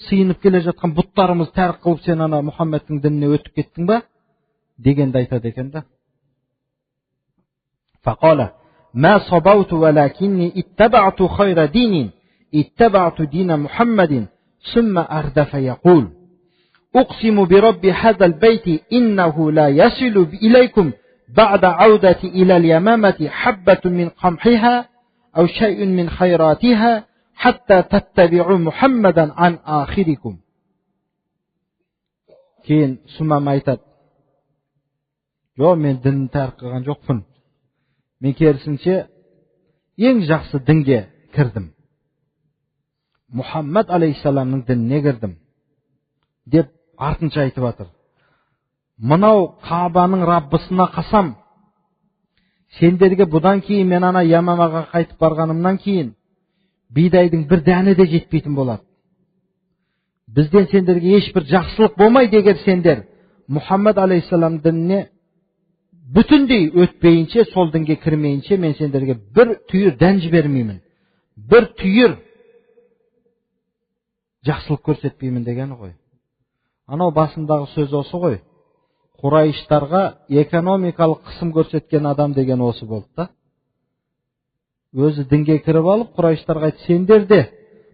сиынып келе жатқан бұттарымыз тәрк қылып сен Мұхаммедтің дініне өтіп кеттің ба? Дегенді айтады екен да. Фақала ما صبوت ولكني اتبعت خير دين اتبعت دين محمد ثم أردف يقول أقسم برب هذا البيت إنه لا يصل إليكم بعد عودة إلى اليمامة حبة من قمحها أو شيء من خيراتها حتى تتبعوا محمدا عن آخركم. Keyin Sumama aytadi, "Yo'q, men dinni tark qilgan jo'qman. Men kersincha eng yaxshi dinga kirdim. Muhammad alayhisalomning dinine kirdim." deb артынша айтып жатыр. Мынау Кабаның Раббысына қасам, сендерге бұдан кейін мен Ямамаға қайтып барғанымнан кейін бидайдың бір дәні де жетпейтін болады. Бізден сендерге ешбір жақсылық болмайды егер сендер Мұхаммад алейхиссалам дініне бүтіндей өтпейінше, сол дінге кірмейінше мен сендерге бір түйір дән жібермеймін. Бір түйір жақсылық көрсетпеймін дегені ғой. Анау басындағы сөз осы ғой. Құрайыштарға экономикалық қысым көрсеткен адам деген осы болды да. Өзі дінге кіріп алып, Құрайыштарға айтты, сендер де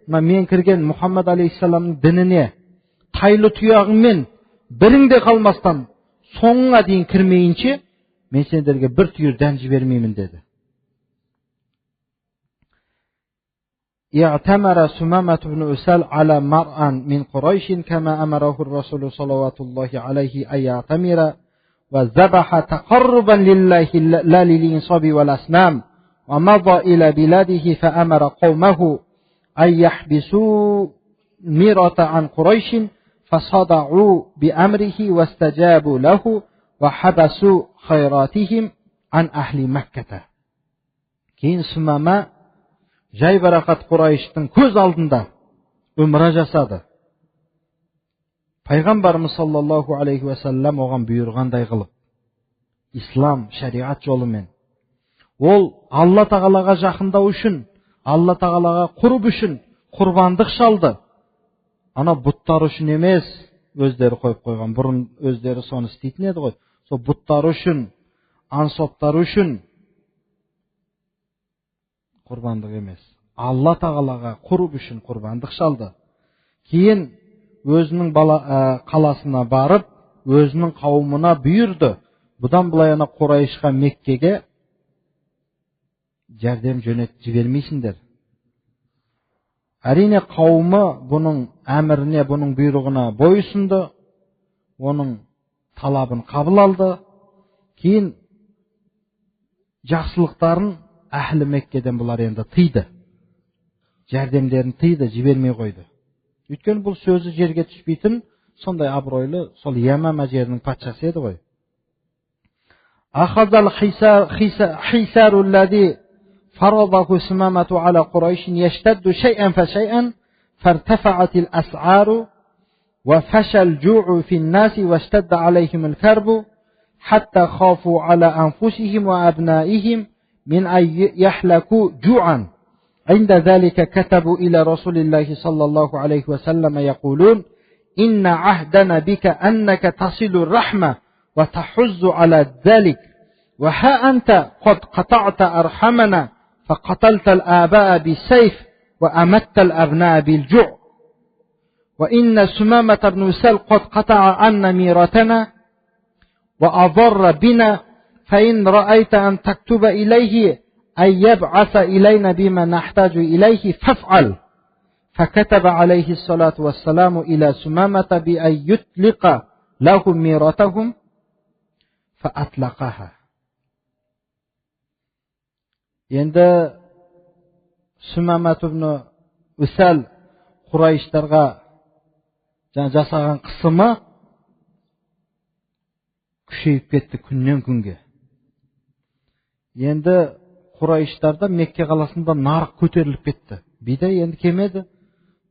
мен кірген Мұхаммад алейхиссаламның дініне тайлы тұяғыңмен біріңде қалмастан соңыңа дейін кірмейінше мен сендерге бір түйір дән жібермеймін деді. اعتمر سمامة بن أسال على مرء من قريش كما أمره الرسول صلى الله عليه أن يعتمر وذبح تقربا لله لا للإنصاب والأصنام ومضى إلى بلاده فأمر قومه أن يحبسوا مرة عن قريش فصدعوا بأمره واستجابوا له وحبسوا خيراتهم عن أهل مكة. Кейін Сумама жайбарақат Құрайыштың көз алдында өмір жасады. Пайғамбарымыз саллаллаху алейхи ва саллям оған бұйырғандай қылып, ислам, шариғат жолымен. Ол Алла тағалаға жақындау үшін, Алла тағалаға құрб үшін құрбандық шалды. Бұттар үшін емес, өздері қойып қойған. Бұрын өздері соны істейтін еді ғой. Сол бұттар үшін, ансоптар үшін құрбандық емес. Алла тағалаға құрб үшін құрбандық шалды. Кейін өзінің қаласына барып, өзінің қауымына бұйырды. Бұдан былай Құрайышқа, Меккеге жәрдем жібермейсіңдер. Әрине қауымы бұның әміріне, бұның бұйрығына бойұсынды, оның талабын қабыл алды. Кейін жақсылықтарын әхлі Меккеден бұлар енді тыйды. Жәрдемдерін тыйды, жібермей қойды. Өйткені бұл сөзі жерге түспейтін, сондай абыройлы, сол Ямама жерінің патшасы еді ғой. Ахазал хисару лади فرضه سمامة على قريش يشتد شيئا فشيئا فارتفعت الأسعار وفشى الجوع في الناس واشتد عليهم الكرب حتى خافوا على أنفسهم وأبنائهم من أن يحلكوا جوعا. عند ذلك كتبوا إلى رسول الله صلى الله عليه وسلم يقولون إن عهدنا بك أنك تصل الرحمة وتحز على ذلك وها أنت قد قطعت أرحمنا فقتلت الآباء بالسيف وأمت الأبناء بالجوع وإن سمامة بن أسال قد قطع عنا ميراثنا وأضر بنا فإن رأيت أن تكتب إليه أن يبعث إلينا بما نحتاج إليه فافعل. فكتب عليه الصلاة والسلام إلى سمامة بأن يطلق لهم ميراثهم فأطلقها. Endi Sumamat ibn Usal Qurayshlarga jasagan qismi kuchayib ketdi kundan kunga. Endi Qurayshlarda Mekke qalasida narx ko'tarilib ketdi. Biday endi kelmedi.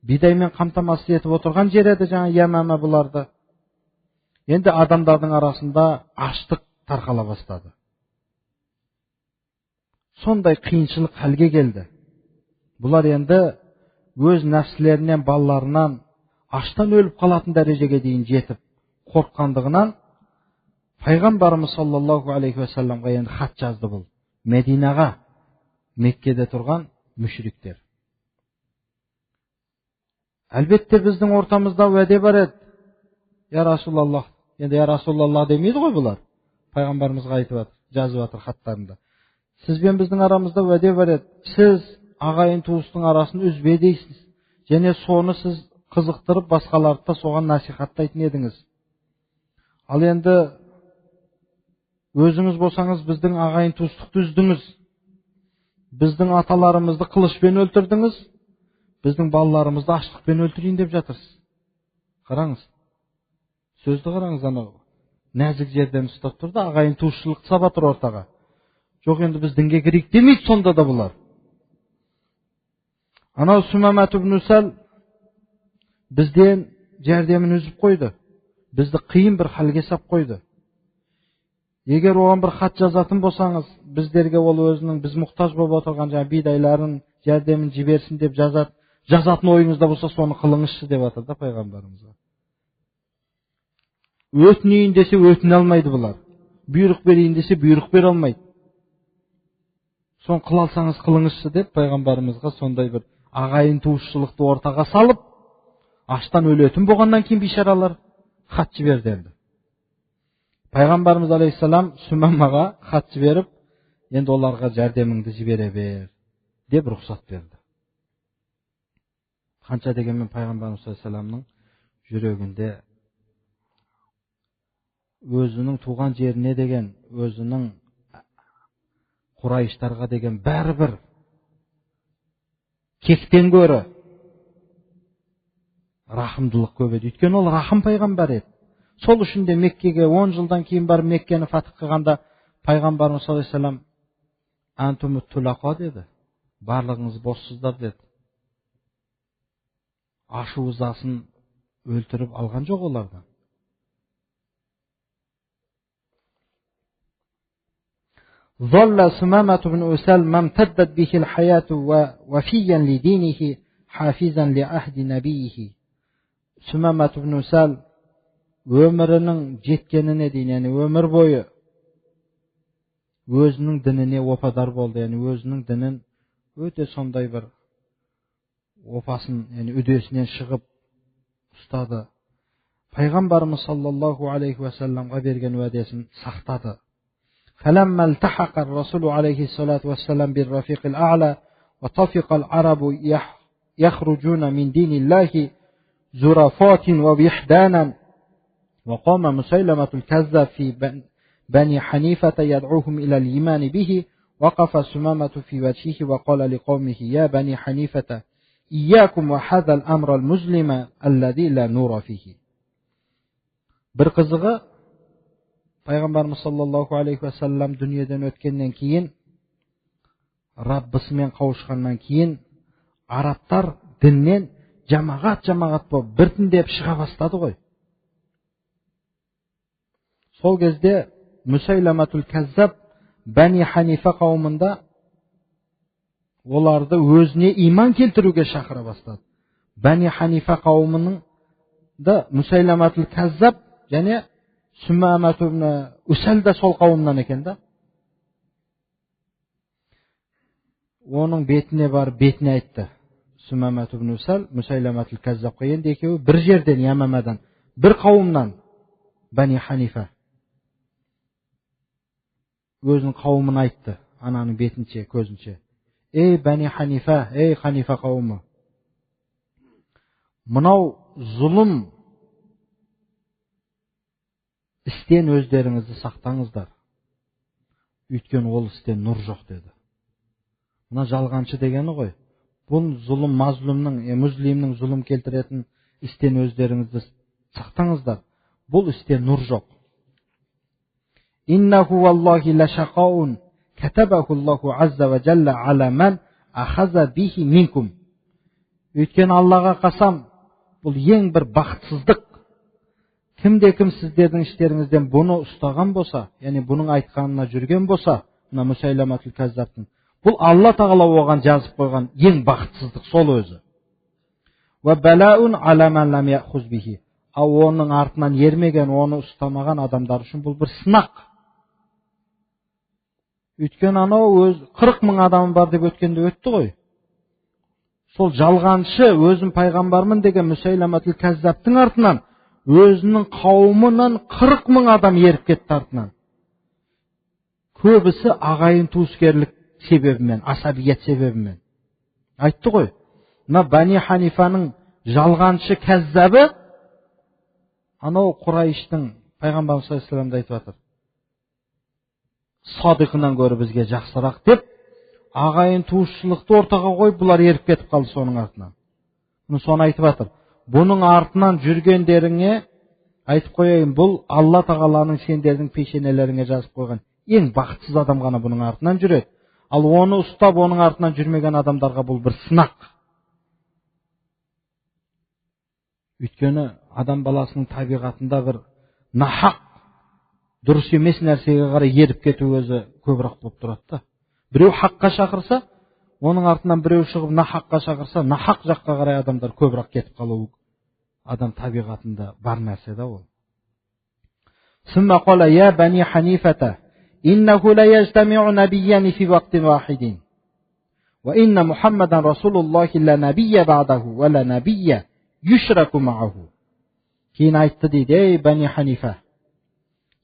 Bidayмен qamtamasыз etib o'tirgan yer edi Yamama bularda. Endi odamlarning orasida açlıq tarqala boshladi. Sonday qiyinchilik halga keldi. Bular endi o'z nafslaridan, ballarından açdan o'lib qolатын darajaga дейін жетib qo'rqqanligidan Payg'ambarimiz sollallohu alayhi vasallamga endi xat yazdi bu. Medinaga, Mekkede turgan müşrikler. Albatta bizning o'rtamizda va'da bor edi. Ya Rasululloh, endi ya Rasululloh demaydi qo'y bular. Payg'ambarimizga aytibdi, yazıbatır xatlarında. Siz bilan bizning aramizda va'da bor edi. Siz ag'ayin tuğusning arasini üzbey deysiz. Және sonu siz qiziqtirib boshqalarga da so'gan nasihatda aytın ediniz. Al endi o'zingiz bo'lsangiz bizning ag'ayin tuğuslikni üzdünüz. Bizning atalarimizni qilichbilan o'ltirdingiz. Bizning balalarimizni açlıkbilan o'ltiring deb жатырсыз. Qarаңыз. Сөзді қараңыз ана. Нәзік жерден ұстап тұрды, ағайын туысшылық саба тұр ортаға. Жоқ енді біз дінге кірейік демейді сонда да бұлар. Анау Сумамат ibn Usal бізден жәрдемін үзіп қойды. Бізді қиын бір халге сап қойды. Егер оған бір хат жазатын болсаңыз, біздерге ол өзінің біз мұқтаж болып отырған бидайларын жәрдемін жіберсін деп жазатын ойыңызда болса соны қылыңызшы деп атады да пайғамбарымызға. Өтінейін десе өтіне алмайды бұлар. Бұйрық берейін десе бұйрық бере алмайды. Сон қыла алсаңыз қылыңызшы деп пайғамбарымызға сондай бір ағайын туысшылықты ортаға салып, аштан өлетін болғаннан кейін бишаралар хат жіберді енді. Пайғамбарымыз алейхиссалам Сумамаға хат жіберіп, енді оларға жәрдеміңді жібере бер деп рұқсат берді. Қанша дегенмен пайғамбарымыз алейхиссаламның жүрегінде өзінің туған жеріне деген, өзінің Qurayşlarga деген бәрібір кектен көрі рахымдылық көп еді. Өйткені ол рахым пайғамбар еді. Сол үшін де Меккеге 10 жылдан кейін барып Меккені фатх қылғанда пайғамбарымыз саллаллаху алейхи вассалам антумут тулақа деді. Барлығыңыз боссыздар деді. Ашу ызасын өлтіріп алған жоқ олардан. ظل سمامة بن أسال ما امتدت به الحياة وفيا لدينه حافظا لعهد نبيه. Сумамат ibn Usal өмірінің жеткеніне дейін, яғни өмір бойы өзінің дініне опадар болды, яғни өзінің дінін өте сондай бір опасын, яғни үдесінен шығып ұстады. Пайғамбарымыз саллаллаху алейхи вассаламға берген уәдесін сақтады. فلما التحق الرسول عليه الصلاة والسلام بالرفيق الأعلى وطفق العرب يخرجون من دين الله زرافات ووحدانا وقام مسيلمة الكذاب في بني حنيفة يدعوهم إلى الإيمان به وقف سمامة في وجهه وقال لقومه يا بني حنيفة إياكم وهذا الأمر المظلم الذي لا نور فيه. Bir qizig'i Payg'ambarimiz sollallohu alayhi vasallam dunyodan o'tgandan keyin Rabbisiмен qavuşgandan keyin arablar dindan jamoat bo'lib birtindeb chiqa boshladi qo'y. Сол кезде Musaylamatul Kazzab Bani Hanifa qavmida ularni o'zine iymon keltiruvga chaqira boshladi. Bani Hanifa qavmining da Musaylamatul Kazzab, ya'ni Sumamat ibn Usal da sol qavmdan ekanda. оның бетіне барып бетіне айтты. Сумамат ибн Усал, Мусайламатул Каззабқа, енді екеуі бір жерден, Ямамадан, бір қауымнан, Бани Ханифа. Өзінің қауымын айтты, ананың бетінше, көзінше. Ей Бани Ханифа, ей Ханифа қауымы. Мынау зұлым істен өздеріңізді сақтаңыздар. Өйткені ол істен нұр жоқ деді. Мына жалғаншы дегені ғой. Бұл зұлым музлимнің зұлым келтіретін істен өздеріңізді сақтаңыздар. Бұл істен нұр жоқ. Иннаху валлахи лашақаун катабаху Аллаху азза ва джалла ала ман ахаза бихи минкум. Өйткені Аллаға қасам, бұл ең бір бақытсыздық. Кімде-кім сіздердің іштеріңізден бұны ұстаған болса, яғни бұның айтқанына жүрген болса, мына Мусайламатул Каззабтың, бұл Алла тағала оған жазып қойған ең бақытсыздық сол өзі. Ва балаун ала ман лам яхуз бихи. Ал оның артынан ермеген, оны ұстамаған адамдар үшін бұл бір сынақ. Өйткені анау өз 40 мың адамы бар деп өткенде өтті ғой. Сол жалғаншы, өзім пайғамбармын деген Мусайламатул Каззабтың артынан өзінің қауымынан 40 мың адам еріп кетті артынан. Көбісі ағайын туыскерлік себебімен, асабият себебімен. Айтты ғой, мына Бани Ханифаның жалғаншы Каззабы анау Құрайыштың пайғамбарымыз саллаллаху алейхи ва саллямды айтып жатыр. Садиқынан гөрі бізге жақсырақ деп, ағайын туысшылықты ортаға қойып, бұлар еріп кетіп қалды соның артынан. Соны айтып жатыр. Бұның артынан жүргендеріңе айтып қояйын, бұл Алла тағаланың сендердің пешенелеріңе жазып қойған ең бақытсыз адам ғана бұның артынан жүреді. Ал оны ұстап, оның артынан жүрмеген адамдарға бұл бір сынақ. Өйткені адам баласының табиғатында бір нахақ, дұрыс емес нәрсеге қарай еріп кету өзі көбірек болып тұрады. Біреу хаққа шақырса, оның артынан біреу шығып нахаққа шақырса, нахақ жаққа қарай адамдар көбірек кетіп қалуы адам табиғатында бар нәрсе да ол. Сумма қала я Бани Ханифата иннаху ла яжтамиу набияни фи вақтин вахидин ва инна Мухаммадан Расулуллахи ла набия ба'даху ва ла набия юшраку ма'аху. Кейін айтты дейді, ей Бани Ханифа,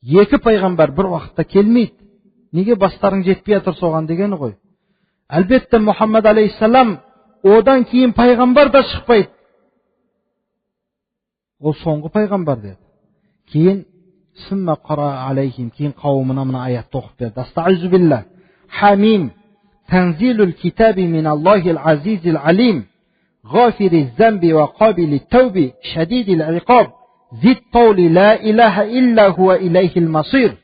екі пайғамбар бір уақытта келмейді. Неге бастарың жетпей жатыр соған дегені ғой. Әлбетте Мұхаммад алейхиссалам одан кейін пайғамбар да шықпайды. Ол соңғы пайғамбар деді. Кейін сумма қара алейхим, кейін қауымына мына аятты оқып берді. Астағизу билла. Хамим танзилул китаби мин Аллахил азизил алим ғафири замби ва қабили тауби шадидил иқаб зид таули ла илаха илля хуа илайхил масир.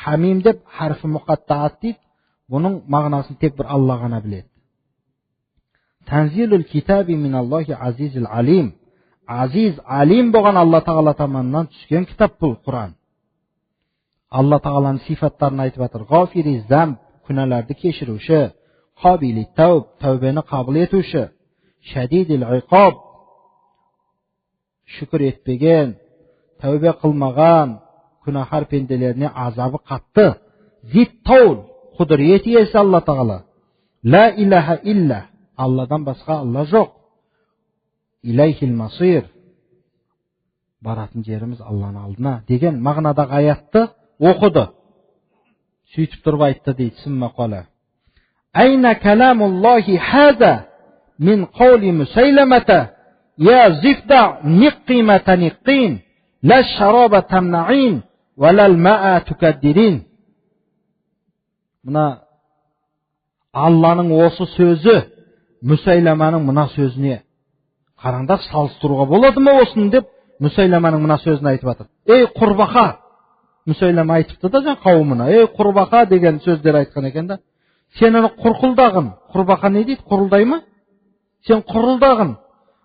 Хамим деп харфы мұқаттаат дейді. Бұның мағынасын тек бір Алла ғана біледі. Танзилул китаби мин Аллахи азизил алим. Азиз, алим болған Алла тағала таманынан түскен кітап бұл Құран. Алла тағаланың сифаттарын айтып жатыр. Ғафири замб, күнәларды кешіруші. Қабили тәуб, тәубені қабыл етуші. Шадидил иқаб, шүкір етпеген, тәубе қылмаған күнәһар пенделеріне азабы қатты. Зид таул, құдірет иесі Алла тағала. Ла илаха илля, Алладан басқа Алла жоқ. Илайхил масир, баратын жеріміз Алланың алдына деген мағынадағы аятты оқыды. Сөйтіп тұрып айтты дейді. Сумма қала айна каламуллахи хаза мин қаули Мусайламата я зифда ниқима таниқин ла шараба тамнаин ва лал маа тукаддирин. Мына Алланың осы сөзі Мусайламаның мына сөзіне қараңдар, салыстыруға болады ма осыны деп Мусайламаның мына сөзін айтып жатыр. Ей құрбақа, Мусайлама айтыпты да жаңа қауымына, ей құрбақа деген сөздер айтқан екен да. Сен аны құрқылдағын. Құрбақа не дейді? Құрылдай ма? Сен құрылдағын.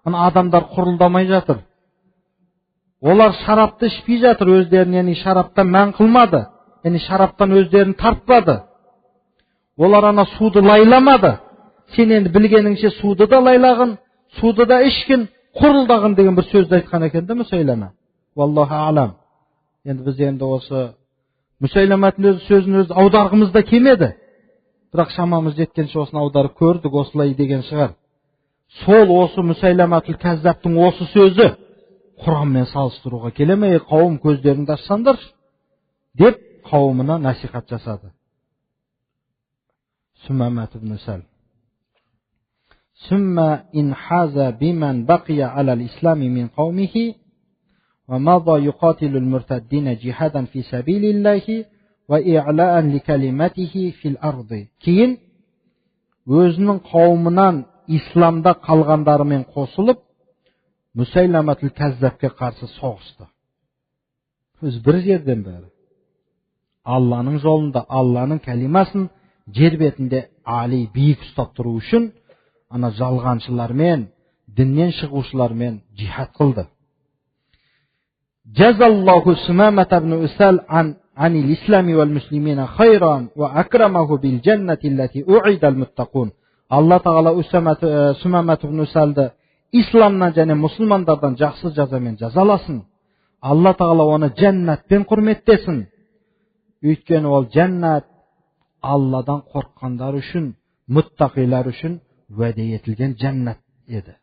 Ана адамдар құрылдамай жатыр. Олар шарапты ішпей жатыр, өздерін, яғни шараптан мән қылмады. Яғни шараптан өздерін тартпады. Олар ана суды лайламады. Сен енді білгеніңше суды да лайлағын, суды да ішкін, құрылдағын деген бір сөзді айтқан екен де Мусайлама. Валлаху алам. Енді біз енді осы Мусайламаттың сөзін аударғымызда кемеді. Бірақ шамамыз жеткенше осыны аударып көрдік, осылай деген шығар. Сол осы Мүсәйләмәтул Кәззаптың осы сөзі Құранмен салыстыруға келеме, қауым көздеріңді ашсаңдар деп қауымына насихат жасады. Сумамат ибн Сал. Сумма инхаза биман бақия алал ислами мин қаумихи ва мада юқатилул муртаддина джихадан фи сабилиллахи ва и'лаан ли калиматихи фил арди. Кейін өзінің қауымынан исламда қалғандарымен қосылып Мүсәйләмәтул Кәззапқа қарсы соғысты. Өз бір жерден бәрі. Алланың жолында, Алланың кәлимасын жер бетінде али биік ұстап тұру үшін ана жалғаншылармен, діннен шығушылармен жихад қылды. Жазаллаху Сумамат ибн Усал анил ислами вал муслимина хайран ва акрамаху бил джаннати аллати у'идал муттақун. Алла тағала Сумамат ибн Усалды исламнан және мұсылмандардан жақсы жазамен жазаласын. Алла тағала оны жәннатпен құрметтесін. Өйткені ол жәннат Алладан қорыққандар үшін, мұттақилар үшін уәде етілген жәннат еді.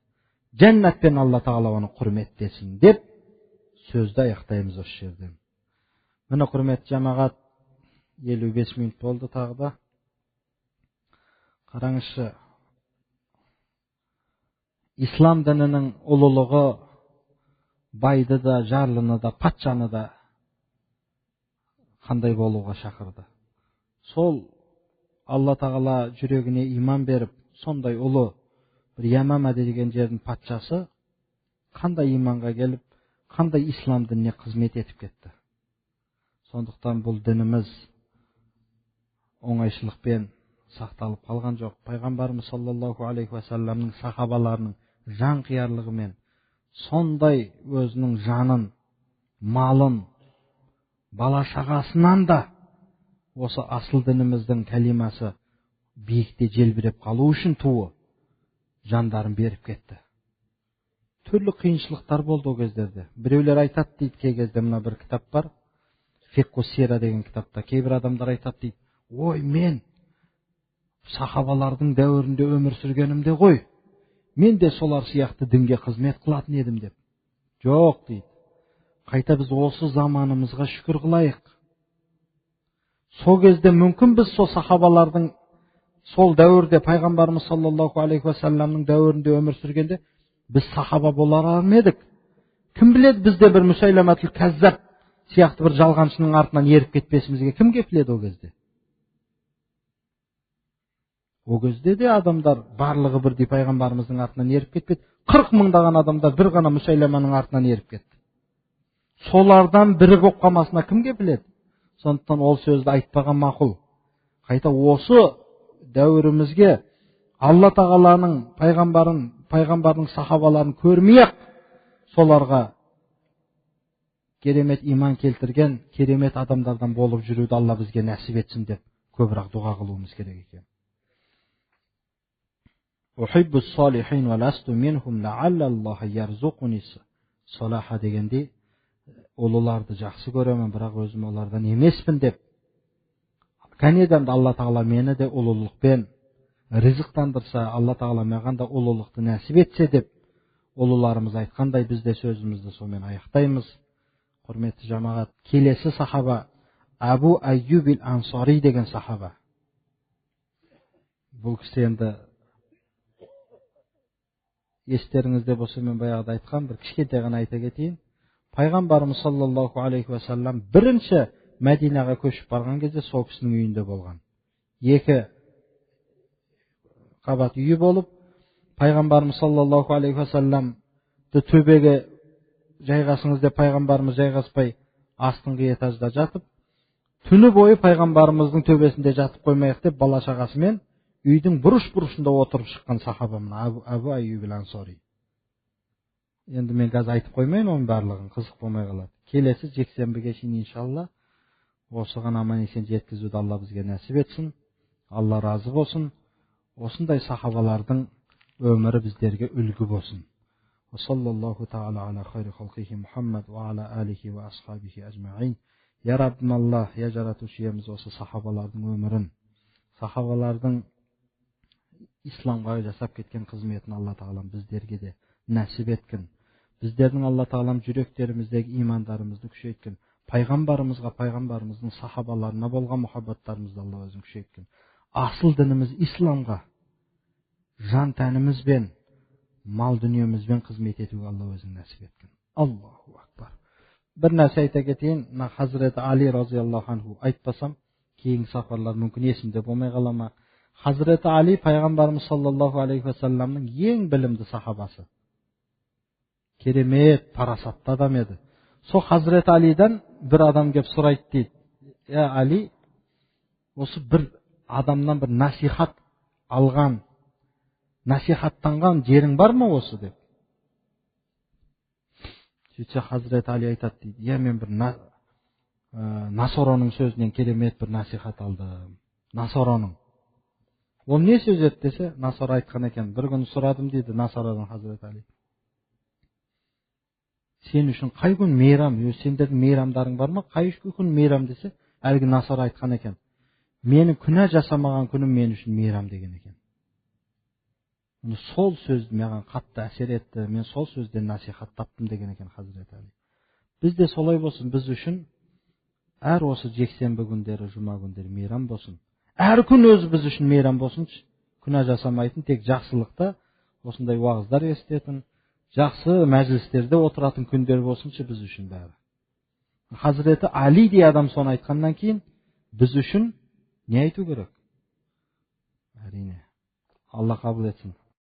Жәннатпен Алла тағала оны құрметтесін деп сөзді аяқтаймыз осы жерден. Міне құрметті жамағат, 55 минут болды тағы да. Қараңызшы, ислам дінінің ұлылығы байды да, жарлыны да, патшаны да қандай болуға шақырды. Сол Алла тағала жүрегіне иман беріп, сондай ұлы бір Ямама деген жердің патшасы қандай иманға келіп, қандай ислам дініне қызмет етіп кетті. Сондықтан бұл дініміз оңайшылықпен сақталып қалған жоқ. Пайғамбарымыз саллаллаху алейхи уассаламның сахабаларының жан қиярлығымен сондай өзінің жанын, малын, бала шағасынан да осы асыл дініміздің кәлимасы биікте желбіреп қалу үшін туы жандарын беріп кетті. Түрлі қиыншылықтар болды о кездерде. Біреулер айтады дейді, кей кезде мына бір кітап бар, Фиқху сира деген кітапта кейбір адамдар айтады дейді, ой, мен сахабалардың дәуірінде өмір сүргенімде ғой, мен де солар сияқты дінге қызмет қылатын едім деп. Жоқ дейді. Қайта біз осы заманымызға шүкір қылайық. Сол кезде мүмкін біз сол сахабалардың сол дәуірде, пайғамбарымыз саллаллаху алейхи уассаламның дәуірінде өмір сүргенде біз сахаба болар едік. Кім біледі, бізде бір Мүсәйләмәтул Кәззап сияқты бір жалғаншының артынан еріп кетпесімізге кім кепіледі о кезде? О кезде де адамдар барлығы бірдей пайғамбарымыздың артынан еріп кетпеді. 40 мыңдаған адамдар бір ғана Мүсәйләманың артынан еріп кетті. Солардан бірі болып қалмасына кім кепіледі? Сондықтан ол сөзді айтпаған мақұл. Қайта осы дәуірімізге Алла тағаланың пайғамбардың сахабаларын көрмей-ақ соларға керемет иман келтірген керемет адамдардан болып жүруді Алла бізге нәсіп етсін деп көбірек дұға қылуымыз керек екен. Ухиббу салихин ва ласту минхум лааллаллаха ярзуқуни салаха дегенде оларды жақсы көремін, бірақ өзім олардан емеспін деп. Кәнеден Алла тағала мені де ұлылықпен ризықтандырса, Алла тағала маған да ұлылықты нәсіп етсе деп ұлыларымыз айтқандай біз де сөзімізді сомен аяқтаймыз. Құрметті жамағат, келесі сахаба Абу Айюб ансари деген сахаба. Бұл кісі енді естеріңізде болса, мен баяғыда айтқан бір кішкентай ғана айта кетейін. Пайғамбарымыз саллаллаху алейхи уассалам бірінші Мәдинаға көшіп барған кезде сол кісінің үйінде болған. 2 қабат үйі болып, пайғамбарымыз саллаллаху алейхи уассаламды төбеге жайғасыңыз деп пайғамбарымыз жайғаспай астыңғы этажда жатып, түні бойы пайғамбарымыздың төбесінде жатып қоймайық деп бала шағасымен үйдің бұрыш-бұрышында отырып шыққан сахабамын Абу Айюб ансари. Енді мен қазір айтып қоймайын оның барлығын, қызық болмай қалады. Келесі жексенбіге шейін иншалла осыған аман есен жеткізуді Алла бізге нәсіп етсін. Алла разы болсын. Осындай сахабалардың өмірі біздерге үлгі болсын. Саллаллаху таала ала хайри халқихи Мухаммад ва ала алихи ва асхабихи ажмаин. Я Раббим Аллах, я жаратушиеміз осы сахабалардың өмірін Сахабалардың исламға жасап кеткен қызметін Алла Тағалам біздерге де нәсіп еткен. Біздердің Алла Тағалам жүректеріміздегі имандарымызды күшейткен. Пайғамбарымыздың сахабаларына болған мұхаббаттарымызды Алла өзің күшейткен. Асыл дініміз исламға жан тәнімізбен, мал дүниемізбен қызмет етуге Алла өзің нәсіп еткен. Аллаху акбар. Bir нәрсе айта кетейін, Хазіреті Али разияллаху анху айтпасам, кейінгі сапарлар мүмкін есімде болмай қалама. Хазіреті Али пайғамбарымыз саллаллаху алейхи ва салламның ең білімді сахабасы. Керемет, парасатты адам еді. Сол Хазіреті Алиден бір адам кеп сұрайды дейді. Али, осы бір адамнан бір насихат алған, насихаттанған жерің бар ма осы деп. Сөйтсе Хазіреті Али айтады дейді. Мен бір Насороның сөзінен керемет бір насихат алдым. Насороның. Ол не сөз еді десе, Насора айтқан екен. Bir күн сұрадым дейді Насорадан Хазіреті Али. Сен үшін қай күн мейрам? Сендердің мейрамдарың бар ма? Қай күн мейрам десе, әлгі Насора айтқан екен. Менің күнә жасамаған күнім мен үшін мейрам деген екен. Сол сөз маған қатты әсер етті. Мен сол сөзден насихат таптым деген екен Хазіреті Али. Біз де солай болсын. Біз үшін әр осы жексенбі күндері, жұма күндері мейрам болсын. Әр күн өзі біз үшін мейрам болсын. Күнә жасамайтын, тек жақсылықта осындай уағыздар естетін, жақсы мәжілістерде отыратын күндер болсыншы біз үшін бәрі. Хазіреті Али дей адам соны айтқаннан кейін біз үшін не айту керек? Әрине. Алла қабыл етсін.